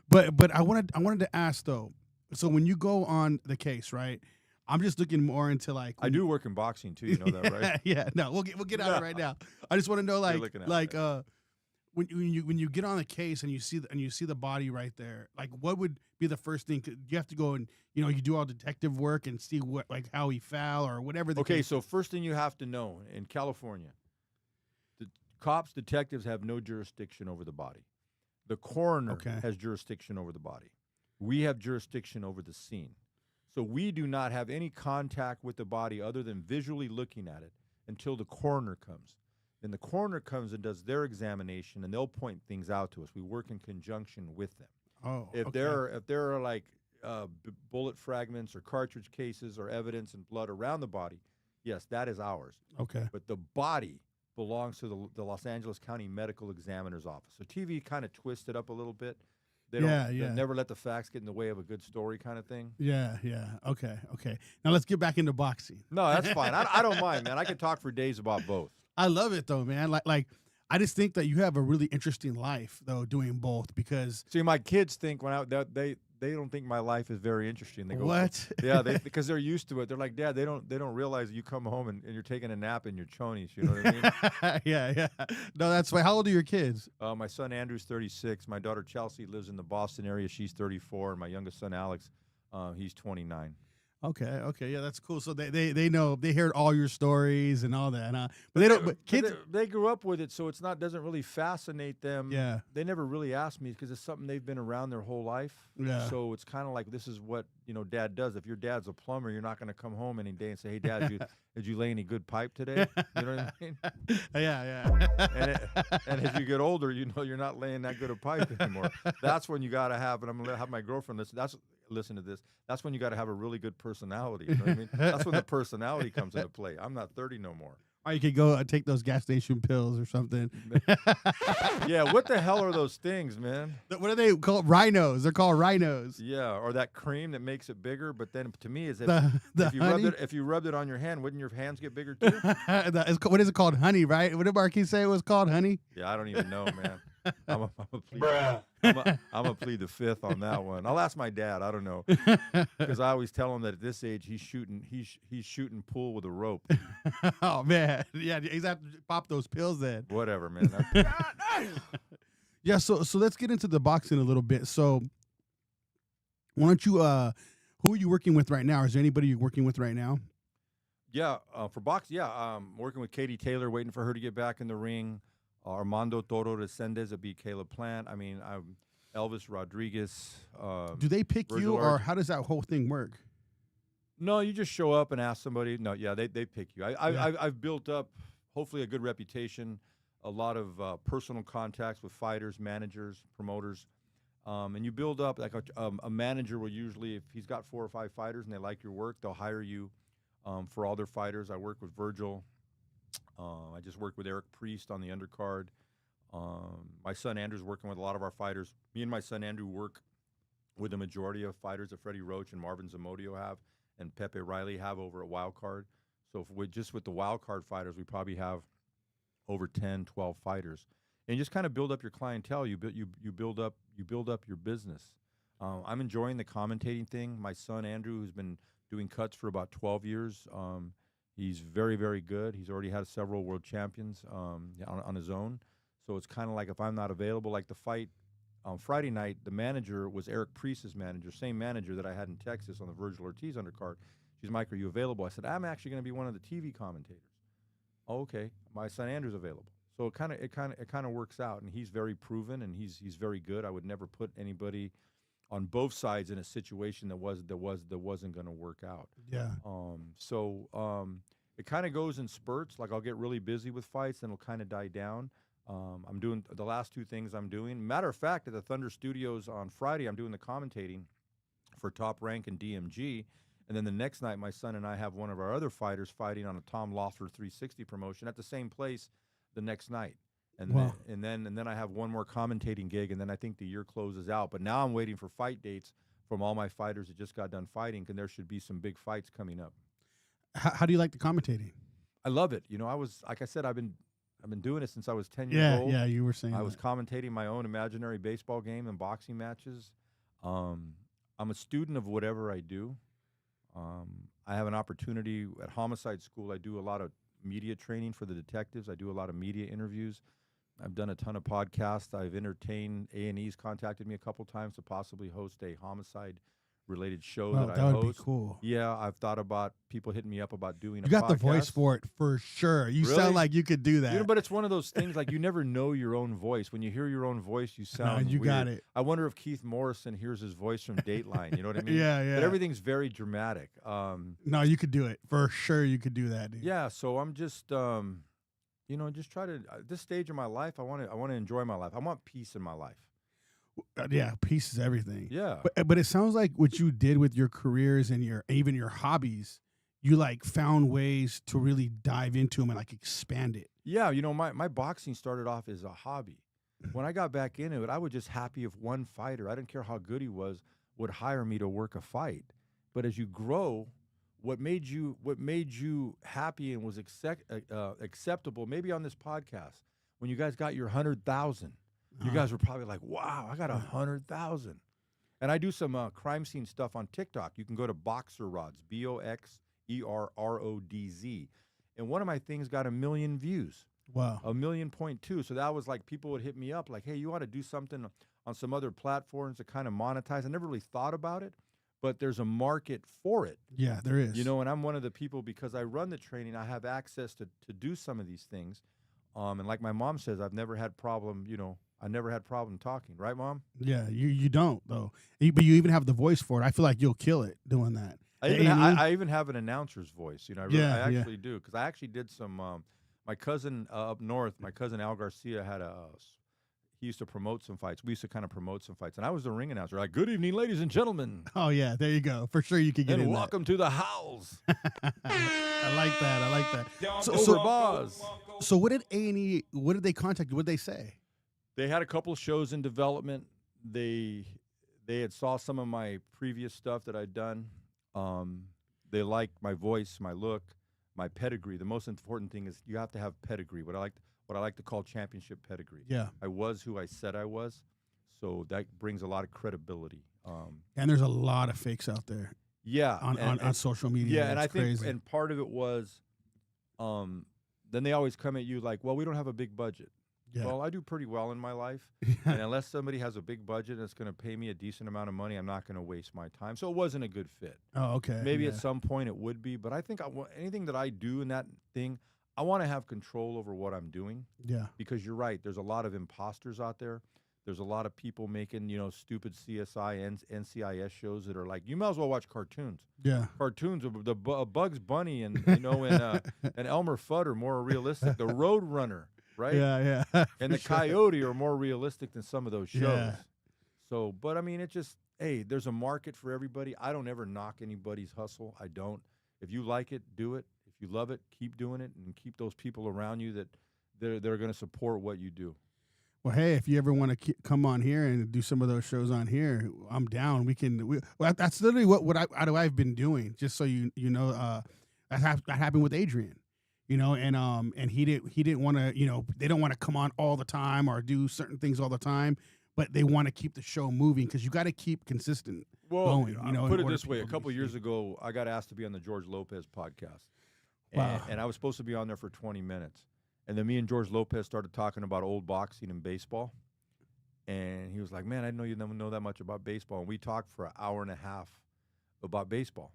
but I wanted to ask though. So when you go on the case, right? I'm just looking more into like I do work in boxing too. You know that, right? Yeah. No, we'll get out of it right now. I just want to know when you get on the case and you see the body right there, like what would be the first thing? You have to go and you do all detective work and see what how he fell or whatever. Okay, so first thing you have to know in California, the cops, detectives have no jurisdiction over the body. The coroner has jurisdiction over the body. We have jurisdiction over the scene. So we do not have any contact with the body other than visually looking at it until the coroner comes. Then the coroner comes and does their examination, and they'll point things out to us. We work in conjunction with them. Oh, if there are like bullet fragments or cartridge cases or evidence and blood around the body, yes, that is ours. Okay. But the body belongs to the Los Angeles County Medical Examiner's Office. So TV kind of twisted up a little bit. They never let the facts get in the way of a good story kind of thing. Yeah. Okay. Now let's get back into boxing. No, that's fine. I don't mind, man. I could talk for days about both. I love it though, man. Like I just think that you have a really interesting life though doing both because see, my kids think they don't think my life is very interesting. They go, what? Yeah, because they're used to it. They're like, Dad, they don't realize that you come home and you're taking a nap in your chonies. You know what I mean? Yeah. No, that's why. How old are your kids? My son Andrew's 36. My daughter Chelsea lives in the Boston area. She's 34. And my youngest son Alex, he's 29. Okay, yeah, that's cool. So they know, they heard all your stories and all that, huh? But they don't. But kids, they grew up with it, so doesn't really fascinate them. Yeah, they never really asked me because it's something they've been around their whole life. Yeah. So it's kind of like this is what Dad does. If your dad's a plumber, you're not going to come home any day and say, "Hey, Dad, did you lay any good pipe today?" You know what I mean? Yeah. And as you get older, you're not laying that good a pipe anymore. That's when you got to have, and I'm going to have my girlfriend listen to this. That's when you got to have a really good personality. You know what I mean? That's when the personality comes into play. I'm not 30 no more. Or you could go take those gas station pills or something. Yeah, what the hell are those things, man? What are they called? Rhinos. They're called rhinos. Yeah, or that cream that makes it bigger. But then to me, is if you rubbed it on your hand, wouldn't your hands get bigger too? What is it called? Honey, right? What did Marquis say it was called? Honey? Yeah, I don't even know, man. I'm a plead the fifth on that one. I'll ask my dad. I don't know, because I always tell him that at this age he's shooting pool with a rope. Oh man, yeah, he's have to pop those pills then. Whatever, man. Yeah, so let's get into the boxing a little bit. So why don't you? Who are you working with right now? Is there anybody you're working with right now? Yeah, for boxing, yeah, working with Katie Taylor, waiting for her to get back in the ring. Armando Toro Resendez would be Caleb Plant. I mean, Elvis Rodriguez. Do they pick Virgil you, or how does that whole thing work? No, you just show up and ask somebody. No, yeah, they pick you. I've built up, hopefully, a good reputation, a lot of personal contacts with fighters, managers, promoters. And you build up, like a manager will usually, if he's got 4 or 5 fighters and they like your work, they'll hire you for all their fighters. I work with Virgil. I just worked with Eric Priest on the undercard. My son Andrew's working with a lot of our fighters. Me and my son Andrew work with the majority of fighters that Freddie Roach and Marvin Zamudio have and Pepe Riley have over at Wildcard. So with the Wildcard fighters, we probably have over 10, 12 fighters. And you just kind of build up your clientele. You build up your business. I'm enjoying the commentating thing. My son Andrew, who's been doing cuts for about 12 years, He's very, very good. He's already had several world champions on his own. So it's kind of like if I'm not available, like the fight on Friday night, the manager was Eric Priest's manager, same manager that I had in Texas on the Virgil Ortiz undercard. She's, Mike, are you available? I said, I'm actually going to be one of the TV commentators. Oh, okay. My son Andrew's available. So it kind of works out, and he's very proven, and he's very good. I would never put anybody on both sides in a situation that wasn't going to work out. Yeah. It kind of goes in spurts. Like I'll get really busy with fights, then it'll kind of die down. I'm doing the last two things I'm doing. Matter of fact, at the Thunder Studios on Friday, I'm doing the commentating for Top Rank and DMG. And then the next night, my son and I have one of our other fighters fighting on a Tom Loeffler 360 promotion at the same place the next night. And wow. then I have one more commentating gig, and then I think the year closes out. But now I'm waiting for fight dates from all my fighters that just got done fighting, and there should be some big fights coming up. How do you like the commentating? I love it. You know, like I said, I've been doing it since I was 10 years old. Yeah, you were saying I was commentating my own imaginary baseball game and boxing matches. I'm a student of whatever I do. I have an opportunity at Homicide School. I do a lot of media training for the detectives. I do a lot of media interviews. I've done a ton of podcasts. I've entertained A&E's contacted me a couple times to possibly host a homicide-related show that I host. That would be cool. Yeah, I've thought about people hitting me up about doing a podcast. You got the voice for it, for sure. You Really? sound like you could do that. You know, but it's one of those things, like you never know your own voice. When you hear your own voice, you sound you weird. got it. I wonder if Keith Morrison hears his voice from Dateline. You know what I mean? Yeah. But everything's very dramatic. No, you could do it. For sure you could do that, dude. Yeah, so I'm just, just try to, at this stage of my life, I want to enjoy my life. I want peace in my life. Yeah, peace is everything. Yeah. But it sounds like what you did with your careers and even your hobbies, you like found ways to really dive into them and like expand it. Yeah, you know, my boxing started off as a hobby. When I got back into it, I was just happy if one fighter, I didn't care how good he was, would hire me to work a fight. But as you grow, what made you happy and was acceptable, maybe on this podcast, when you guys got your 100,000, you guys were probably like, wow, I got 100,000. And I do some crime scene stuff on TikTok. You can go to Boxer Rods, BOXERRODZ. And one of my things got 1 million views. Wow. 1.2 million. So that was like, people would hit me up like, hey, you ought to do something on some other platforms to kind of monetize. I never really thought about it, but there's a market for it. Yeah, there is. You know, and I'm one of the people, because I run the training, I have access to do some of these things. And like my mom says, I've never had problem, I never had problem talking. Right, Mom? Yeah, you don't, though. But you even have the voice for it. I feel like you'll kill it doing that. I even have an announcer's voice. I actually do. Because I actually did some, my cousin up north, my cousin Al Garcia he used to promote some fights. We used to kind of promote some fights. And I was the ring announcer. Like, good evening, ladies and gentlemen. Oh, yeah, there you go. For sure you could get in welcome to the Howls. I like that. So Baaz. So what did A&E, what did they contact you? What did they say? They had a couple of shows in development. They had saw some of my previous stuff that I'd done. They liked my voice, my look, my pedigree. The most important thing is you have to have pedigree. What I like to call championship pedigree. Yeah. I was who I said I was, so that brings a lot of credibility. And there's a lot of fakes out there. Yeah. On social media. Yeah, and I think crazy. And part of it was, then they always come at you like, well, we don't have a big budget. Yeah. Well, I do pretty well in my life, and unless somebody has a big budget and it's going to pay me a decent amount of money, I'm not going to waste my time. So it wasn't a good fit. Oh, okay. Maybe at some point it would be, but I think anything that I do in that thing, I want to have control over what I'm doing. Yeah. Because you're right, there's a lot of imposters out there. There's a lot of people making, stupid CSI and NCIS shows that are like, you might as well watch cartoons. Yeah. Cartoons, Bugs Bunny and and Elmer Fudd are more realistic. The Road Runner. Right? Yeah. And the Coyote are more realistic than some of those shows. Yeah. So, but I mean, there's a market for everybody. I don't ever knock anybody's hustle. I don't. If you like it, do it. If you love it, keep doing it, and keep those people around you that they're going to support what you do. Well, hey, if you ever want to come on here and do some of those shows on here, I'm down. That's literally what I've been doing. Just so you know, that happened with Adrian. And he didn't want to, they don't want to come on all the time or do certain things all the time, but they want to keep the show moving because you got to keep consistent going. Put it this way: a couple years ago, I got asked to be on the George Lopez podcast. Wow. And I was supposed to be on there for 20 minutes. And then me and George Lopez started talking about old boxing and baseball. And he was like, man, I didn't know you never know that much about baseball. And we talked for an hour and a half about baseball.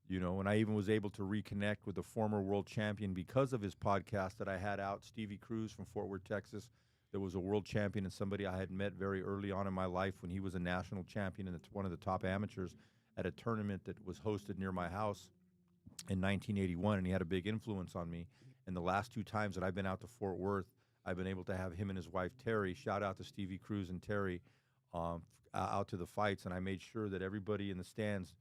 And I even was able to reconnect with a former world champion because of his podcast that I had out, Stevie Cruz from Fort Worth, Texas. There was a world champion and somebody I had met very early on in my life when he was a national champion and one of the top amateurs at a tournament that was hosted near my house in 1981, and he had a big influence on me. And the last 2 times that I've been out to Fort Worth, I've been able to have him and his wife, Terry, shout out to Stevie Cruz and Terry, out to the fights. And I made sure that everybody in the stands,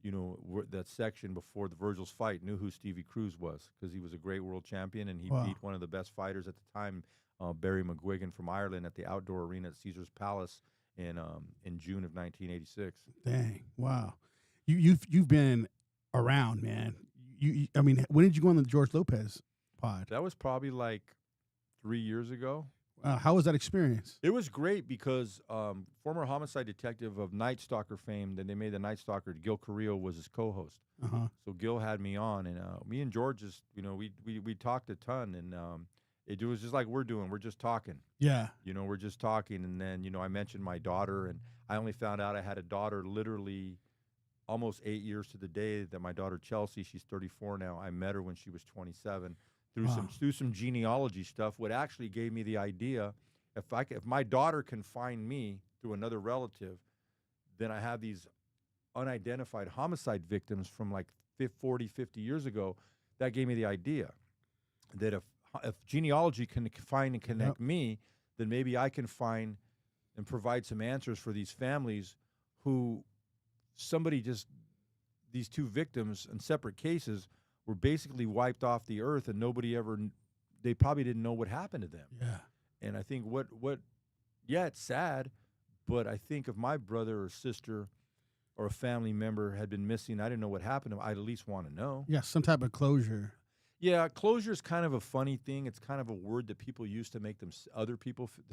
that section before the Virgil's fight knew who Stevie Cruz was because he was a great world champion, and he beat one of the best fighters at the time, Barry McGuigan from Ireland, at the outdoor arena at Caesar's Palace in June of 1986. Dang! Wow, you've been around, man. I mean, when did you go on the George Lopez pod? That was probably like 3 years ago. How was that experience? It was great because former homicide detective of Night Stalker fame, that they made the Night Stalker, Gil Carrillo, was his co-host. So Gil had me on, and me and George just, we talked a ton, and it was just like we're doing. We're just talking. Yeah. We're just talking, and then, I mentioned my daughter, and I only found out I had a daughter literally almost 8 years to the day that my daughter Chelsea, she's 34 now. I met her when she was 27. Through some genealogy stuff, what actually gave me the idea, if my daughter can find me through another relative, then I have these unidentified homicide victims from like 40, 50 years ago. That gave me the idea that if genealogy can find and connect me, then maybe I can find and provide some answers for these families who these 2 victims in separate cases were basically wiped off the earth, and they probably didn't know what happened to them. Yeah. And I think it's sad, but I think if my brother or sister or a family member had been missing, I didn't know what happened to them, I'd at least want to know. Yeah, some type of closure. Yeah, closure is kind of a funny thing. It's kind of a word that people use to make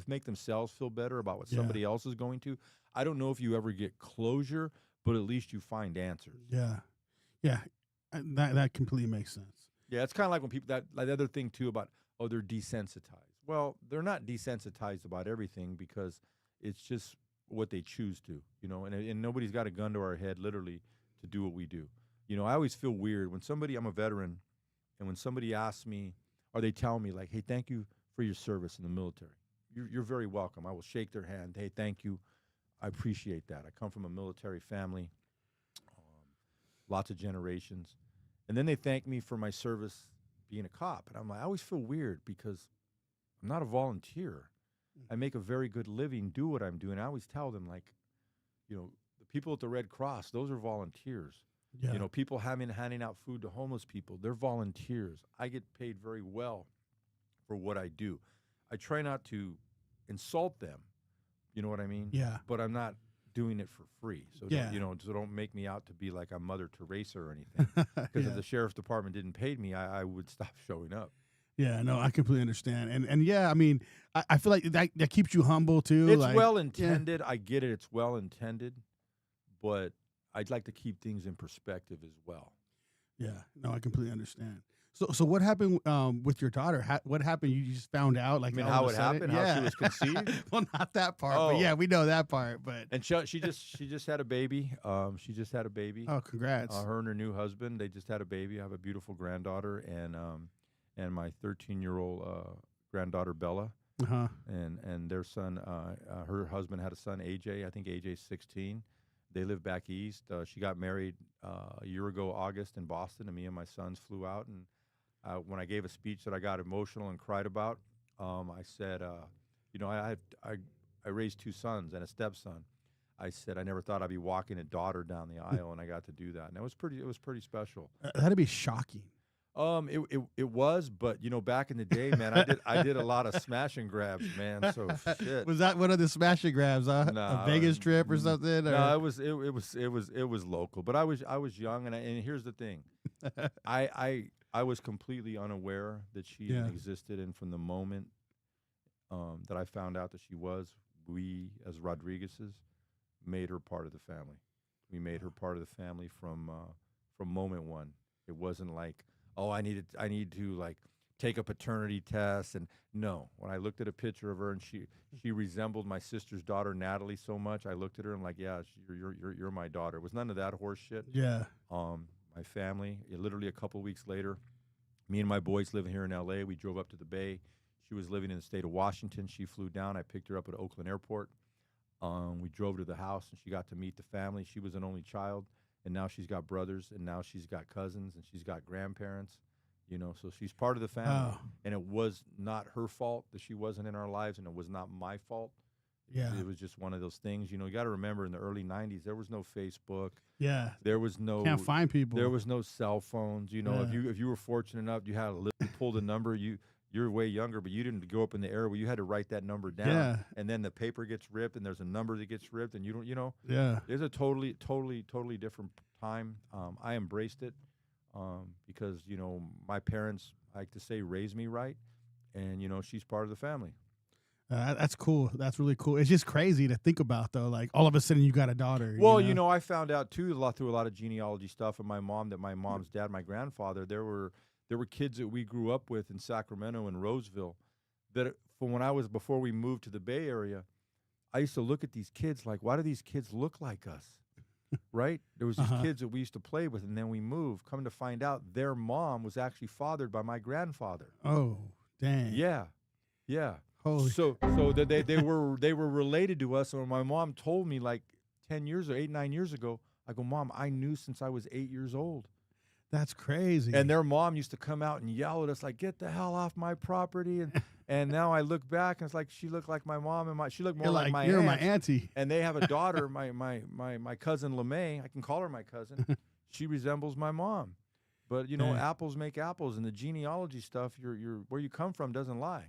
make themselves feel better about what somebody else is going to. I don't know if you ever get closure, but at least you find answers. Yeah. Yeah. That completely makes sense. Yeah, it's kind of like when people, the other thing too about, they're desensitized. Well, they're not desensitized about everything because it's just what they choose to, and nobody's got a gun to our head literally to do what we do. I always feel weird when I'm a veteran, and when somebody asks me or they tell me like, hey, thank you for your service in the military. You're very welcome. I will shake their hand. Hey, thank you. I appreciate that. I come from a military family, lots of generations. And then they thank me for my service being a cop. And I'm like, I always feel weird because I'm not a volunteer. I make a very good living, do what I'm doing. I always tell them, like, the people at the Red Cross, those are volunteers. Yeah. People handing out food to homeless people, they're volunteers. I get paid very well for what I do. I try not to insult them. You know what I mean? Yeah. But I'm not doing it for free. So, so don't make me out to be like I'm Mother Teresa or anything. Because if the sheriff's department didn't pay me, I would stop showing up. Yeah, no, I completely understand. And yeah, I mean, I feel like that keeps you humble too. It's well-intended. Yeah. I get it. It's well-intended. But I'd like to keep things in perspective as well. Yeah, no, I completely understand. So what happened with your daughter? What happened? You just found out, like, how it happened, how she was conceived. Well, not that part, but yeah, we know that part. But she just had a baby. She just had a baby. Oh, congrats! Her and her new husband, they just had a baby. I have a beautiful granddaughter and my 13-year-old granddaughter Bella. And their son, her husband had a son, AJ. I think AJ's 16. They live back east. She got married a year ago, August, in Boston, and me and my sons flew out. And when I gave a speech that I got emotional and cried about, I said, I raised 2 sons and a stepson. I said I never thought I'd be walking a daughter down the aisle, and I got to do that, and it was pretty special. That'd be shocking. It was, but back in the day, man, I did a lot of smash and grabs, man. So shit. Was that one of the smash and grabs? Nah, a Vegas trip or something? Or? No, it was local. But I was young, and here's the thing, I was completely unaware that she even existed, and from the moment that I found out that she was, we as Rodriguez's made her part of the family. We made her part of the family from moment one. It wasn't like, oh, I need to like take a paternity test. And no, when I looked at a picture of her and she resembled my sister's daughter Natalie so much, I looked at her and like, yeah, you're my daughter. It was none of that horse shit. Yeah. My family, literally a couple of weeks later, me and my boys living here in LA, we drove up to the Bay. She was living in the state of Washington. She flew down. I picked her up at Oakland Airport. We drove to the house, and she got to meet the family. She was an only child, and now she's got brothers, and now she's got cousins, and she's got grandparents. So she's part of the family. Wow. And it was not her fault that she wasn't in our lives, and it was not my fault. Yeah. It was just one of those things. You got to remember, in the early 90s, there was no Facebook. Yeah. There was no Can't find people. There was no cell phones. If you were fortunate enough, you had you pulled a number. You're way younger, but you didn't go up in the air where you had to write that number down. Yeah. And then the paper gets ripped, and there's a number that gets ripped, and you don't. Yeah. There's a totally different time. I embraced it because my parents, I like to say, raised me right, and she's part of the family. That's cool. That's really cool. It's just crazy to think about, though. Like, all of a sudden, you got a daughter. Well, I found out too through a lot of genealogy stuff, and my mom's dad, my grandfather, there were kids that we grew up with in Sacramento and Roseville that before we moved to the Bay Area, I used to look at these kids like, why do these kids look like us? Right? There was these kids that we used to play with, and then we moved. Come to find out, their mom was actually fathered by my grandfather. Oh, dang. Yeah. Holy. So that they were related to us. And when my mom told me like 10 years or 8-9 years ago, I go, Mom, I knew since I was 8 years old. That's crazy. And their mom used to come out and yell at us like, "Get the hell off my property!" And now I look back and it's like she looked like my mom and she looked more like my you're aunt. my auntie. And they have a daughter, my cousin LeMay. I can call her my cousin. She resembles my mom. But apples make apples, and the genealogy stuff, you're where you come from doesn't lie.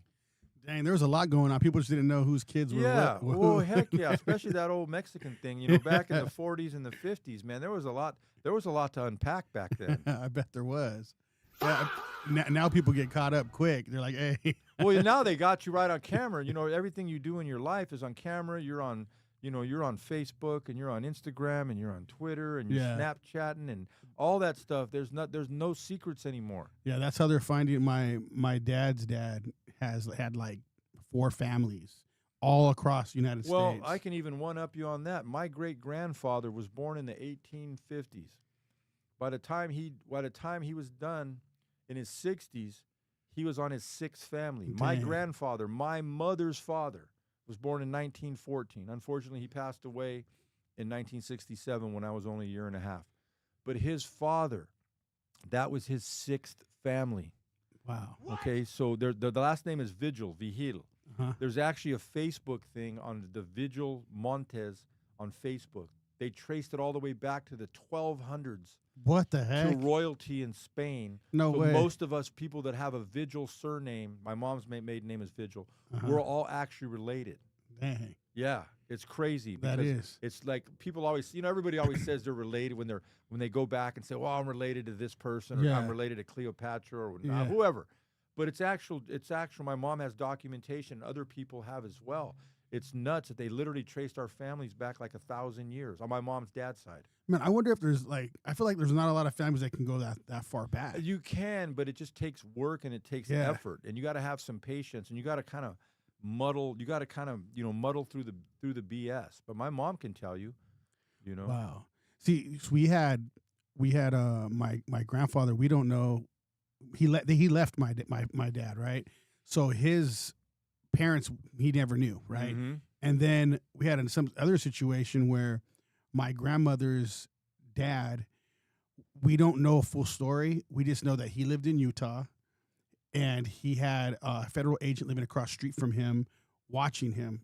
Dang, there was a lot going on. People just didn't know whose kids were. Yeah. What. Well, heck yeah. Especially that old Mexican thing. Back in the 40s and the 50s, man, there was a lot to unpack back then. I bet there was. Yeah. Now people get caught up quick. They're like, hey. Well, now they got you right on camera. Everything you do in your life is on camera. You're on Facebook, and you're on Instagram, and you're on Twitter, and you're Snapchatting, and all that stuff. There's no secrets anymore. Yeah, that's how they're finding. My dad's dad had like 4 families all across the United States. Well, I can even one-up you on that. My great-grandfather was born in the 1850s. By the time he was done in his 60s, he was on his 6th family. Damn. My grandfather, my mother's father, was born in 1914. Unfortunately, he passed away in 1967 when I was only a year and a half. But his father, that was his 6th family. Wow. Okay, so the last name is Vigil. Uh-huh. There's actually a Facebook thing on the Vigil Montes on Facebook. They traced it all the way back to the 1200s. What the heck? To royalty in Spain. No way. Most of us people that have a Vigil surname, my mom's maiden name is Vigil, we're all actually related. Dang. Yeah, it's crazy. That is. It's like people always, everybody always says they're related when they go back and say, well, I'm related to this person, or I'm related to Cleopatra, or whoever. But it's actual. My mom has documentation. Other people have as well. It's nuts that they literally traced our families back like 1,000 years on my mom's dad's side. Man, I wonder if there's I feel like there's not a lot of families that can go that far back. You can, but it just takes work and it takes effort, and you got to have some patience, and you got to kind of muddle. You got to kind of muddle through the BS. But my mom can tell you, Wow. See, we had my grandfather. We don't know. He left my dad, right? So his parents he never knew, right? Mm-hmm. And then we had some other situation where my grandmother's dad, we don't know a full story. We just know that he lived in Utah, and he had a federal agent living across the street from him, watching him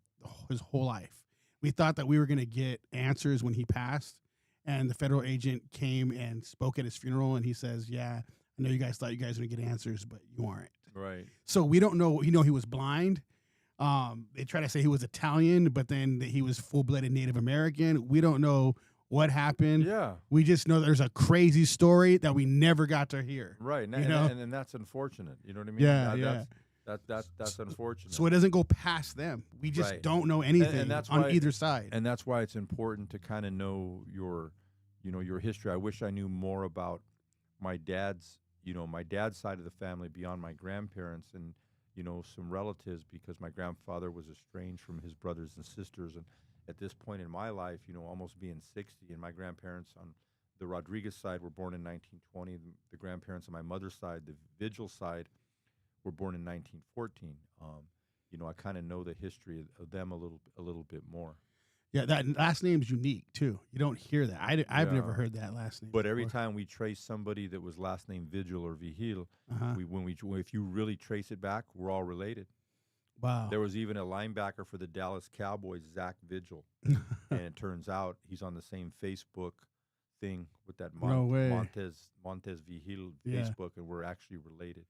his whole life. We thought that we were going to get answers when he passed, and the federal agent came and spoke at his funeral, and he says, yeah, I know you guys thought you guys were going to get answers, but you aren't. Right. So we don't know. He was blind. They try to say he was Italian, but then he was full-blooded Native American. We don't know what happened. Yeah. We just know there's a crazy story that we never got to hear. Right. And that's unfortunate. You know what I mean? Yeah. That's unfortunate. So it doesn't go past them. We just don't know anything and that's on why, either side. And that's why it's important to kind of know your history. I wish I knew more about my dad's, my dad's side of the family beyond my grandparents and, some relatives because my grandfather was estranged from his brothers and sisters. And at this point in my life, almost being 60, and my grandparents on the Rodriguez side were born in 1920. The grandparents on my mother's side, the Vigil side, were born in 1914. I kind of know the history of them a little bit more. Yeah, that last name's unique too. You don't hear that. I've never Yeah. heard that last name. But every before. time we trace somebody that was last name Vigil or Vigil, Uh-huh. if you really trace it back, we're all related. Wow. There was even a linebacker for the Dallas Cowboys, Zach Vigil, and it turns out he's on the same Facebook thing with that No way. Montez Vigil Yeah. Facebook, and we're actually related.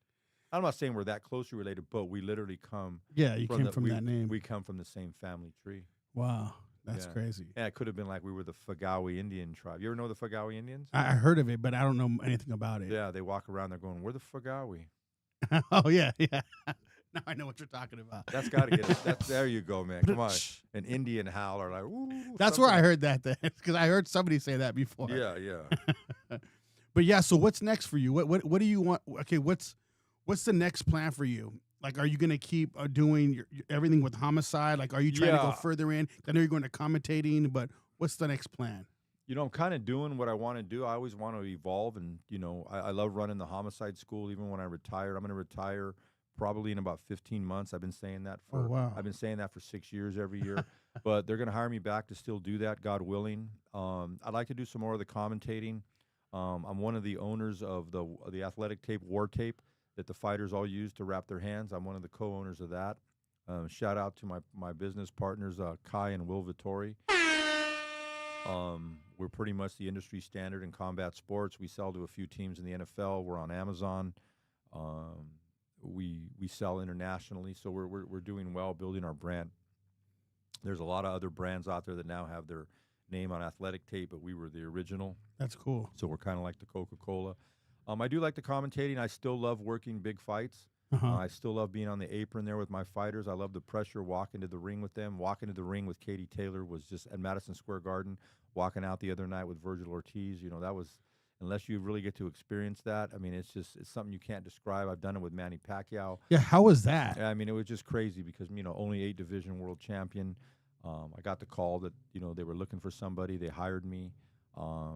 I'm not saying we're that closely related, but we literally come. Yeah, you came from that name. We come from the same family tree. Wow, that's Yeah. crazy. Yeah, it could have been like we were the Fagawi Indian tribe. You ever know the Fagawi Indians? I heard of it, but I don't know anything about it. Yeah, they walk around. They're going, "We're the Fagawi." Oh yeah. Now I know what you're talking about. That's got to get us. There you go, man. Come on, an Indian howler, like. Ooh, That's where I heard that then, because I heard somebody say that before. Yeah. But yeah, so what's next for you? What do you want? Okay, what's the next plan for you? Like, are you going to keep doing your everything with homicide? Like, are you trying to go Yeah. further in? I know you're going to commentating, but what's the next plan? I'm kind of doing what I want to do. I always want to evolve, and I love running the homicide school. Even when I retired, I'm going to retire probably in about 15 months. I've been saying that for. Oh, wow. I've been saying that for 6 years every year, but they're going to hire me back to still do that, God willing. I'd like to do some more of the commentating. I'm one of the owners of the athletic tape, War Tape, that the fighters all use to wrap their hands. I'm one of the co-owners of that. Shout out to my business partners, Kai and Will Vittori. We're pretty much the industry standard in combat sports. We sell to a few teams in the NFL. We're on Amazon. We sell internationally, so we're doing well, building our brand. There's a lot of other brands out there that now have their name on athletic tape, but we were the original. That's cool. So we're kind of like the Coca-Cola. I do like the commentating. I still love working big fights. Uh-huh. I still love being on the apron there with my fighters. I love the pressure, walking to the ring with them. Walking to the ring with Katie Taylor was just at Madison Square Garden. Walking out the other night with Virgil Ortiz, that was, unless you really get to experience that, I mean, it's something you can't describe. I've done it with Manny Pacquiao. Yeah, how was that? I mean, it was just crazy because, only 8 division world champion. I got the call that, they were looking for somebody. They hired me. I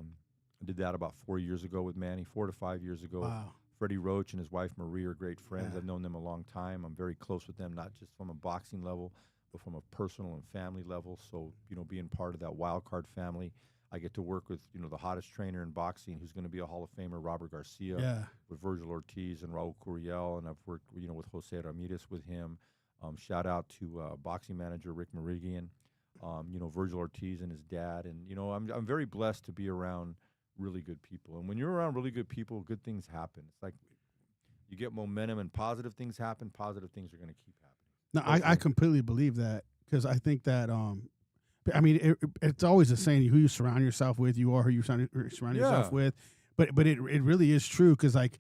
did that about 4 years ago with Manny, 4 to 5 years ago. Wow. Freddie Roach and his wife Marie are great friends. Yeah. I've known them a long time. I'm very close with them, not just from a boxing level, but from a personal and family level. So, being part of that wild card family, I get to work with, the hottest trainer in boxing, who's going to be a Hall of Famer, Robert Garcia, Yeah. with Virgil Ortiz and Raul Curiel, and I've worked, with Jose Ramirez with him. Shout out to boxing manager Rick Merigian, Virgil Ortiz and his dad, and I'm very blessed to be around really good people. And when you're around really good people, good things happen. It's like you get momentum and positive ththings happen. Positive things are going to keep happening. No, I completely believe that, because I think that I mean, it's always the saying: who you surround yourself with, you are who you surround yourself with. But it really is true, because like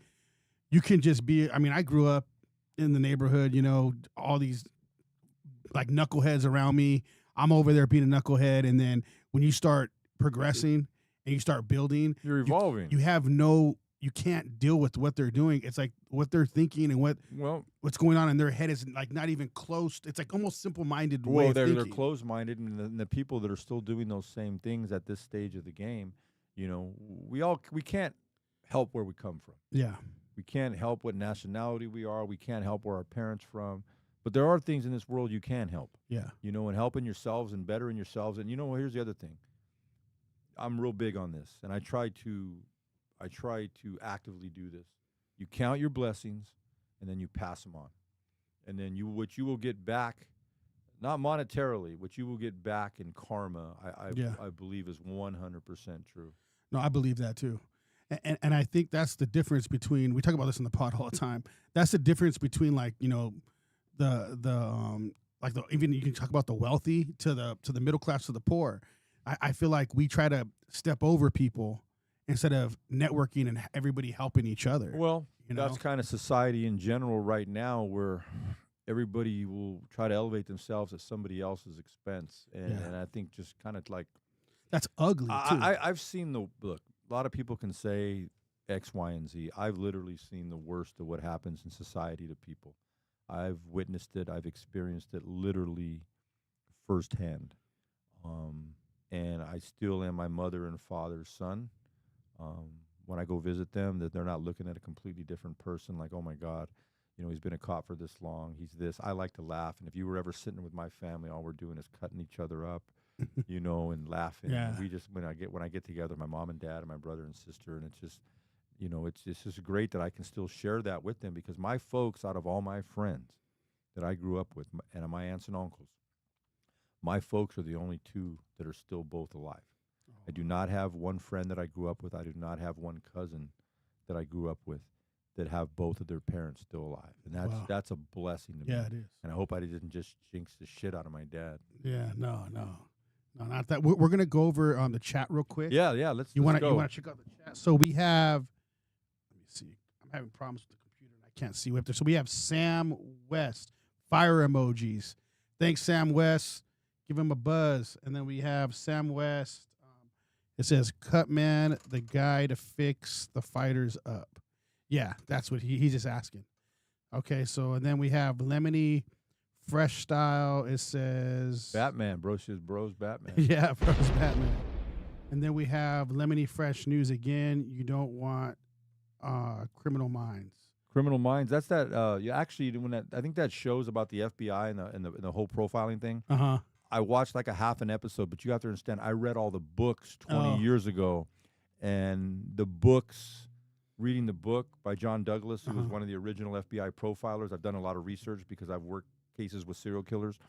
you can just be. I mean, I grew up in the neighborhood, all these like knuckleheads around me. I'm over there being a knucklehead, and then when you start progressing and you start building, You're evolving. You can't deal with what they're doing. It's like what they're thinking and what's going on in their head is like not even close. It's like almost simple-minded way of they're thinking. closed-minded, and the people that are still doing those same things at this stage of the game, we can't help where we come from. Yeah. We can't help what nationality we are. We can't help where our parents from. But there are things in this world you can help. Yeah. And helping yourselves and bettering yourselves. And here's the other thing. I'm real big on this, and I try to actively do this. You count your blessings, and then you pass them on. And then what you will get back, not monetarily, what you will get back in karma, I believe is 100% true. No, I believe that too. And I think that's the difference between, we talk about this in the pod all the time. That's the difference between like, even you can talk about the wealthy to the middle class to the poor. I feel like we try to step over people instead of networking and everybody helping each other. Well, that's kind of society in general right now, where everybody will try to elevate themselves at somebody else's expense. And I think just kind of like... That's ugly, too. I've seen look, a lot of people can say X, Y, and Z. I've literally seen the worst of what happens in society to people. I've witnessed it. I've experienced it literally firsthand. And I still am my mother and father's son. When I go visit them, that they're not looking at a completely different person, like, oh my God, he's been a cop for this long. He's this. I like to laugh. And if you were ever sitting with my family, all we're doing is cutting each other up, and laughing. Yeah. And we just, when I get together, my mom and dad and my brother and sister, and it's just, it's just great that I can still share that with them, because my folks, out of all my friends that I grew up with, and my aunts and uncles, my folks are the only two that are still both alive. I do not have one friend that I grew up with. I do not have one cousin that I grew up with that have both of their parents still alive. And that's a blessing to me. Yeah, it is. And I hope I didn't just jinx the shit out of my dad. Yeah, no, not that. We're gonna go over on the chat real quick. Yeah, let's go. You wanna check out the chat? So we have. Let me see. I'm having problems with the computer, and I can't see up there. So we have Sam West, fire emojis. Thanks, Sam West. Give him a buzz. And then we have Sam West. It says, "Cut man, the guy to fix the fighters up." Yeah, that's what he's just asking. Okay, so and then we have Lemony Fresh Style. It says Batman, bros Batman. Yeah, bros Batman. And then we have Lemony Fresh News again. You don't want Criminal Minds. Criminal Minds. That's that. You actually doing that. I think that shows about the FBI and the whole profiling thing. I watched like a half an episode, but you have to understand, I read all the books 20 years ago, and reading the book by John Douglas, who was one of the original FBI profilers. I've done a lot of research because I've worked cases with serial killers.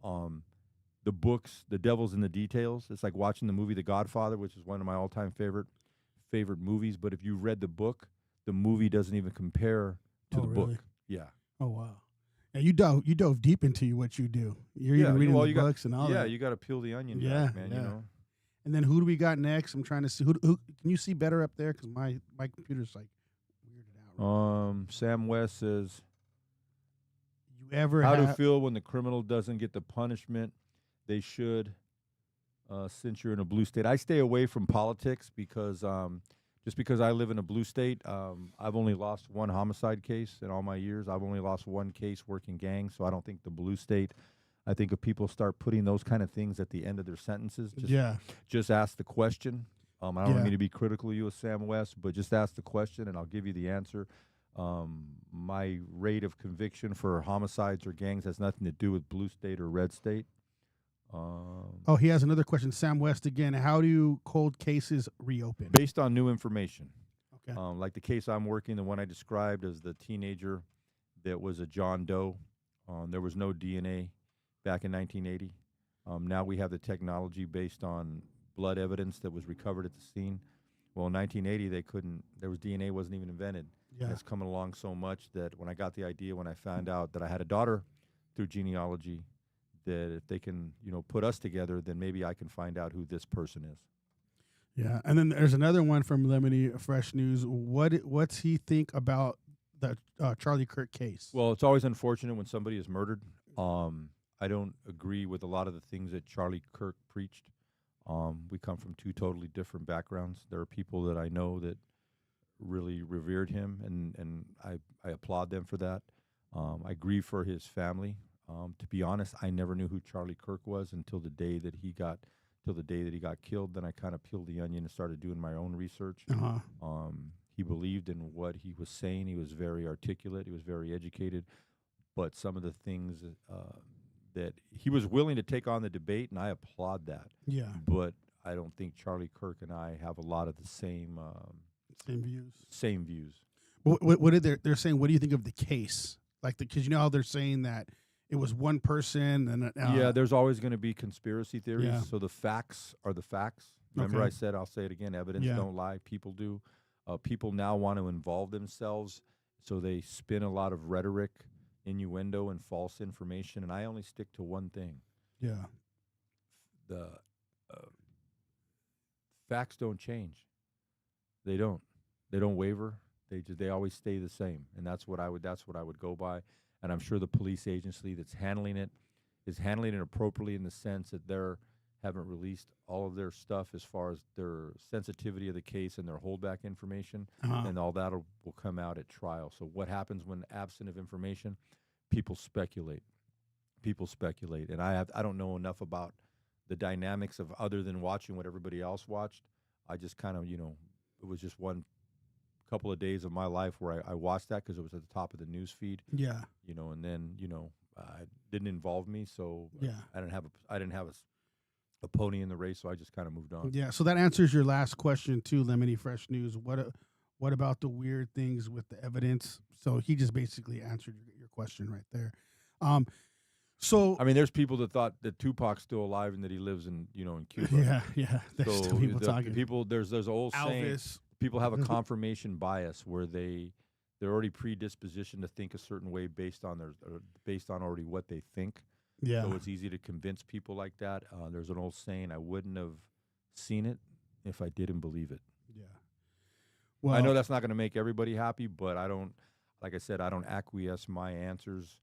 The books, The Devil's in the Details. It's like watching the movie The Godfather, which is one of my all-time favorite movies. But if you read the book, the movie doesn't even compare to the book. Yeah. Oh, wow. Yeah, you dove deep into what you do. You're even reading the books and all that. Yeah, you got to peel the onion back, man. Yeah. And then who do we got next? I'm trying to see. Who can you see better up there? Because my computer's like weirded out. Right Sam West says, "You ever how to feel when the criminal doesn't get the punishment they should, since you're in a blue state?" I stay away from politics because just because I live in a blue state, I've only lost one homicide case in all my years. I've only lost one case working gangs, so I don't think the blue state. I think if people start putting those kind of things at the end of their sentences, just ask the question. I don't mean to be critical of you, Sam West, but just ask the question and I'll give you the answer. My rate of conviction for homicides or gangs has nothing to do with blue state or red state. He has another question. Sam West again. How do cold cases reopen? Based on new information. Okay. Like the case I'm working, the one I described as the teenager that was a John Doe. There was no DNA back in 1980. Now we have the technology based on blood evidence that was recovered at the scene. Well, in 1980, DNA wasn't even invented. Yeah. It's coming along so much that when I got the idea, when I found out that I had a daughter through genealogy, that if they can, put us together, then maybe I can find out who this person is. Yeah, and then there's another one from Lemony Fresh News. What's he think about the Charlie Kirk case? Well, it's always unfortunate when somebody is murdered. I don't agree with a lot of the things that Charlie Kirk preached. We come from two totally different backgrounds. There are people that I know that really revered him, and I applaud them for that. I grieve for his family. To be honest, I never knew who Charlie Kirk was until the day that he got killed. Then I kind of peeled the onion and started doing my own research. He believed in what he was saying. He was very articulate. He was very educated. But some of the things that he was willing to take on the debate, and I applaud that. Yeah. But I don't think Charlie Kirk and I have a lot of the same views. Same views. What did they're saying? What do you think of the case? Like because how they're saying that it was one person and there's always going to be conspiracy theories. Yeah. So the facts are the facts. Remember I said, I'll say it again, evidence don't lie, people do. People now want to involve themselves, so they spin a lot of rhetoric, innuendo, and false information, and I only stick to one thing. Yeah. The facts don't change. They don't waver. They always stay the same, and that's what I would go by. And I'm sure the police agency that's handling it is handling it appropriately in the sense that they're haven't released all of their stuff as far as their sensitivity of the case and their holdback information, and all that will come out at trial. So what happens when absent of information? People speculate. People speculate, and I don't know enough about the dynamics of other than watching what everybody else watched. I just kind of, it was just one couple of days of my life where I watched that because it was at the top of the news feed. Yeah. And then it didn't involve me, so Yeah. I didn't have a pony in the race, so I just kind of moved on. Yeah. So that answers your last question too, Lemony Fresh News. What about the weird things with the evidence? So he just basically answered your question right there. So I mean, there's people that thought that Tupac's still alive and that he lives in in Cuba. Yeah. There's still people talking. People, there's an old saying. Elvis. People have a confirmation bias where they're already predispositioned to think a certain way based on already what they think. Yeah. So it's easy to convince people like that. There's an old saying: I wouldn't have seen it if I didn't believe it. Yeah. Well, I know that's not going to make everybody happy, but I don't. Like I said, I don't acquiesce my answers.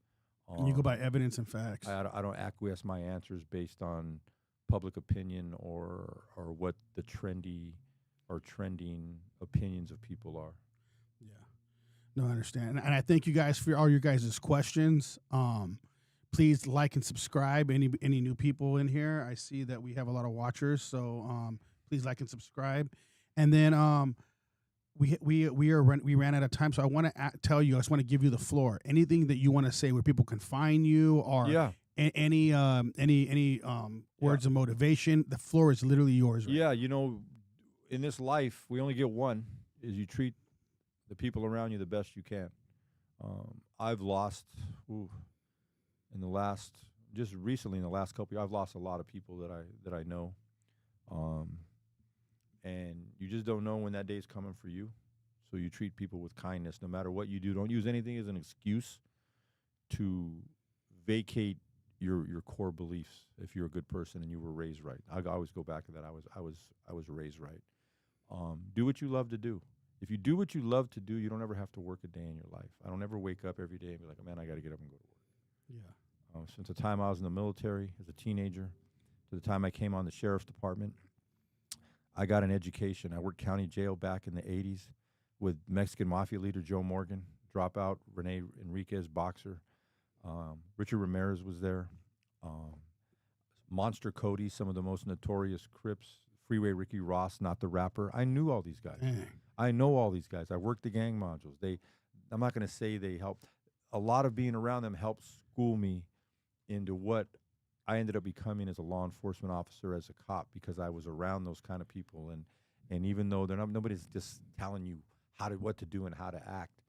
You go by evidence and facts. I don't acquiesce my answers based on public opinion or what the trending opinions of people are. Yeah. No, I understand. And I thank you guys for all your guys' questions. Please like and subscribe. Any new people in here, I see that we have a lot of watchers, so please like and subscribe. And then we ran out of time, so I want to tell you. I just want to give you the floor. Anything that you want to say where people can find you, or any words of motivation. The floor is literally yours. Right? Yeah, in this life, we only get one. Is you treat the people around you the best you can. I've lost just recently in the last couple years, I've lost a lot of people that I know. And you just don't know when that day's coming for you. So you treat people with kindness no matter what you do. Don't use anything as an excuse to vacate your core beliefs if you're a good person and you were raised right. I always go back to that. I was raised right. Do what you love to do. If you do what you love to do, you don't ever have to work a day in your life. I don't ever wake up every day and be like, man, I got to get up and go to work. Yeah. Since the time I was in the military as a teenager to the time I came on the sheriff's department, I got an education. I worked county jail back in the 80s with Mexican mafia leader Joe Morgan, dropout Rene Enriquez, boxer. Richard Ramirez was there. Monster Cody, some of the most notorious Crips. Freeway Ricky Ross, not the rapper. I knew all these guys. Dang. I know all these guys. I worked the gang modules. I'm not going to say they helped. A lot of being around them helped school me into what I ended up becoming as a law enforcement officer, as a cop, because I was around those kind of people. And even though nobody's just telling you what to do and how to act,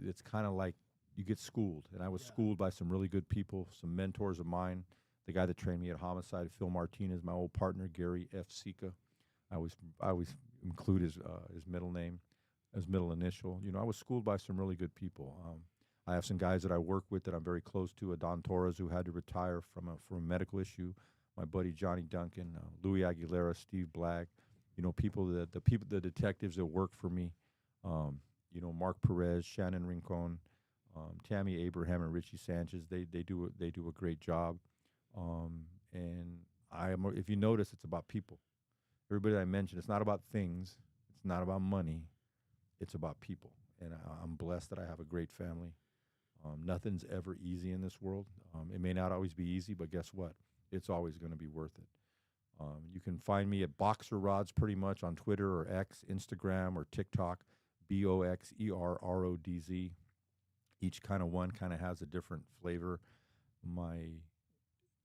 it's kind of like you get schooled. And I was schooled by some really good people, some mentors of mine. The guy that trained me at homicide, Phil Martinez, my old partner, Gary F. Sika. I always include his middle name, his middle initial. I was schooled by some really good people. I have some guys that I work with that I'm very close to. Don Torres, who had to retire from a medical issue. My buddy Johnny Duncan, Louis Aguilera, Steve Black. The detectives that work for me. Mark Perez, Shannon Rincon, Tammy Abraham, and Richie Sanchez. They do a great job. And if you notice, it's about people. Everybody I mentioned, it's not about things. It's not about money. It's about people. And I'm blessed that I have a great family. Nothing's ever easy in this world. It may not always be easy, but guess what? It's always going to be worth it. You can find me at Boxer Rods pretty much on Twitter or X, Instagram, or TikTok, BOXERRODZ. Each one has a different flavor. My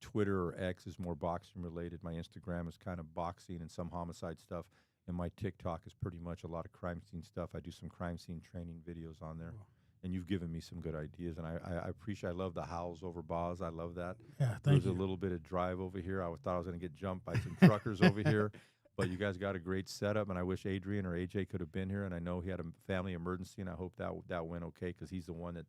Twitter or X is more boxing related. My Instagram is kind of boxing and some homicide stuff. And my TikTok is pretty much a lot of crime scene stuff. I do some crime scene training videos on there. Wow. And you've given me some good ideas. And I appreciate, I love the Howls over Baaz. I love that. Yeah, thank There's you. a little bit of drive over here. I thought I was going to get jumped by some truckers over here. But you guys got a great setup. And I wish Adrian or AJ could have been here. And I know he had a family emergency. And I hope that went okay, because he's the one that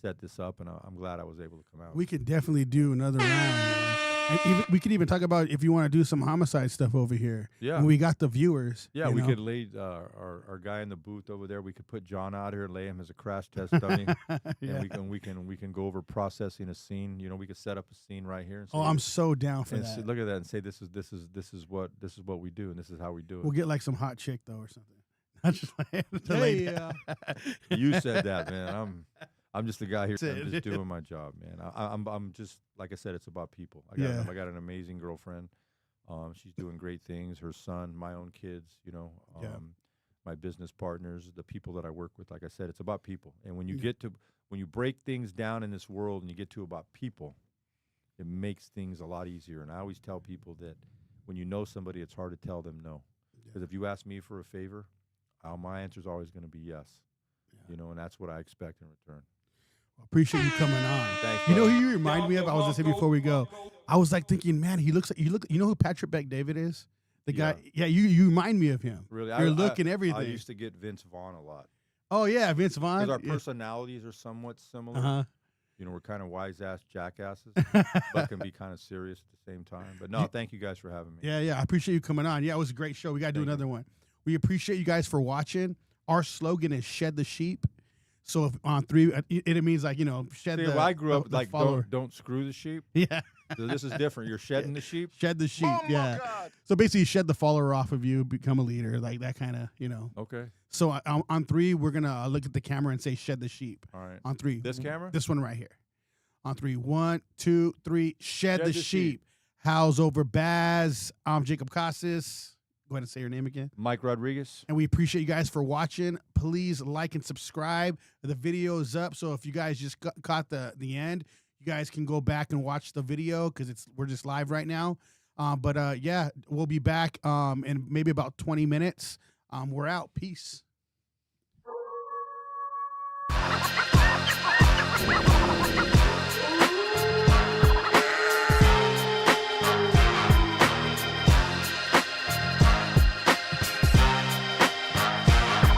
set this up. And I'm glad I was able to come out. We could definitely do another round, man. And even, we could even talk about if you want to do some homicide stuff over here. Yeah. And we got the viewers. Yeah, you we know? could lay our guy in the booth over there. We could put John out here and lay him as a crash test dummy, Yeah. and we can go over processing a scene. You know, we could set up a scene right here. And say, Oh, I'm so down for and that. look at that and say this is what we do and this is how we do it. We'll get like some hot chick though or something. Not just like to lay down. You said that, man. I'm just the guy here. That's I'm it. just doing my job, man. I'm just like I said. It's about people. I got an amazing girlfriend. She's doing great things. Her son, my own kids. You know, my business partners, the people that I work with. Like I said, it's about people. And when you when you break things down in this world and you get to about people, it makes things a lot easier. And I always tell people that when you know somebody, it's hard to tell them no. Because if you ask me for a favor, my answer is always going to be yes. You know, and that's what I expect in return. Appreciate you coming on. Thanks, you know brother. who you remind me of? I was gonna say before we go. I was like thinking, man, he looks like you know who Patrick Beck David is? The guy. Yeah, you remind me of him. Really, your look and everything. I used to get Vince Vaughn a lot. Oh yeah, Vince Vaughn. Because our personalities are somewhat similar. Uh-huh. You know, we're kind of wise-ass jackasses, but can be kind of serious at the same time. But no, thank you guys for having me. Yeah, I appreciate you coming on. Yeah, it was a great show. We got to do another one. We appreciate you guys for watching. Our slogan is "Shed the Sheep." So if on 3, it means like, you know, shed the. I grew up the like don't screw the sheep. Yeah. So this is different. You're shedding the sheep. Shed the sheep. Oh yeah. my God. So basically, shed the follower off of you, become a leader, like that kind of, you know. Okay. So on 3, we're gonna look at the camera and say "Shed the sheep." All right. On 3. This camera. This one right here. On 3. 1, 2, 3. Shed the sheep. Howls over Baaz. I'm Jacob Casas. Go ahead and say your name again. Mike Rodriguez. And we appreciate you guys for watching. Please like and subscribe. The video is up, so if you guys just caught the end, you guys can go back and watch the video because we're just live right now. But yeah, we'll be back in maybe about 20 minutes. We're out. Peace.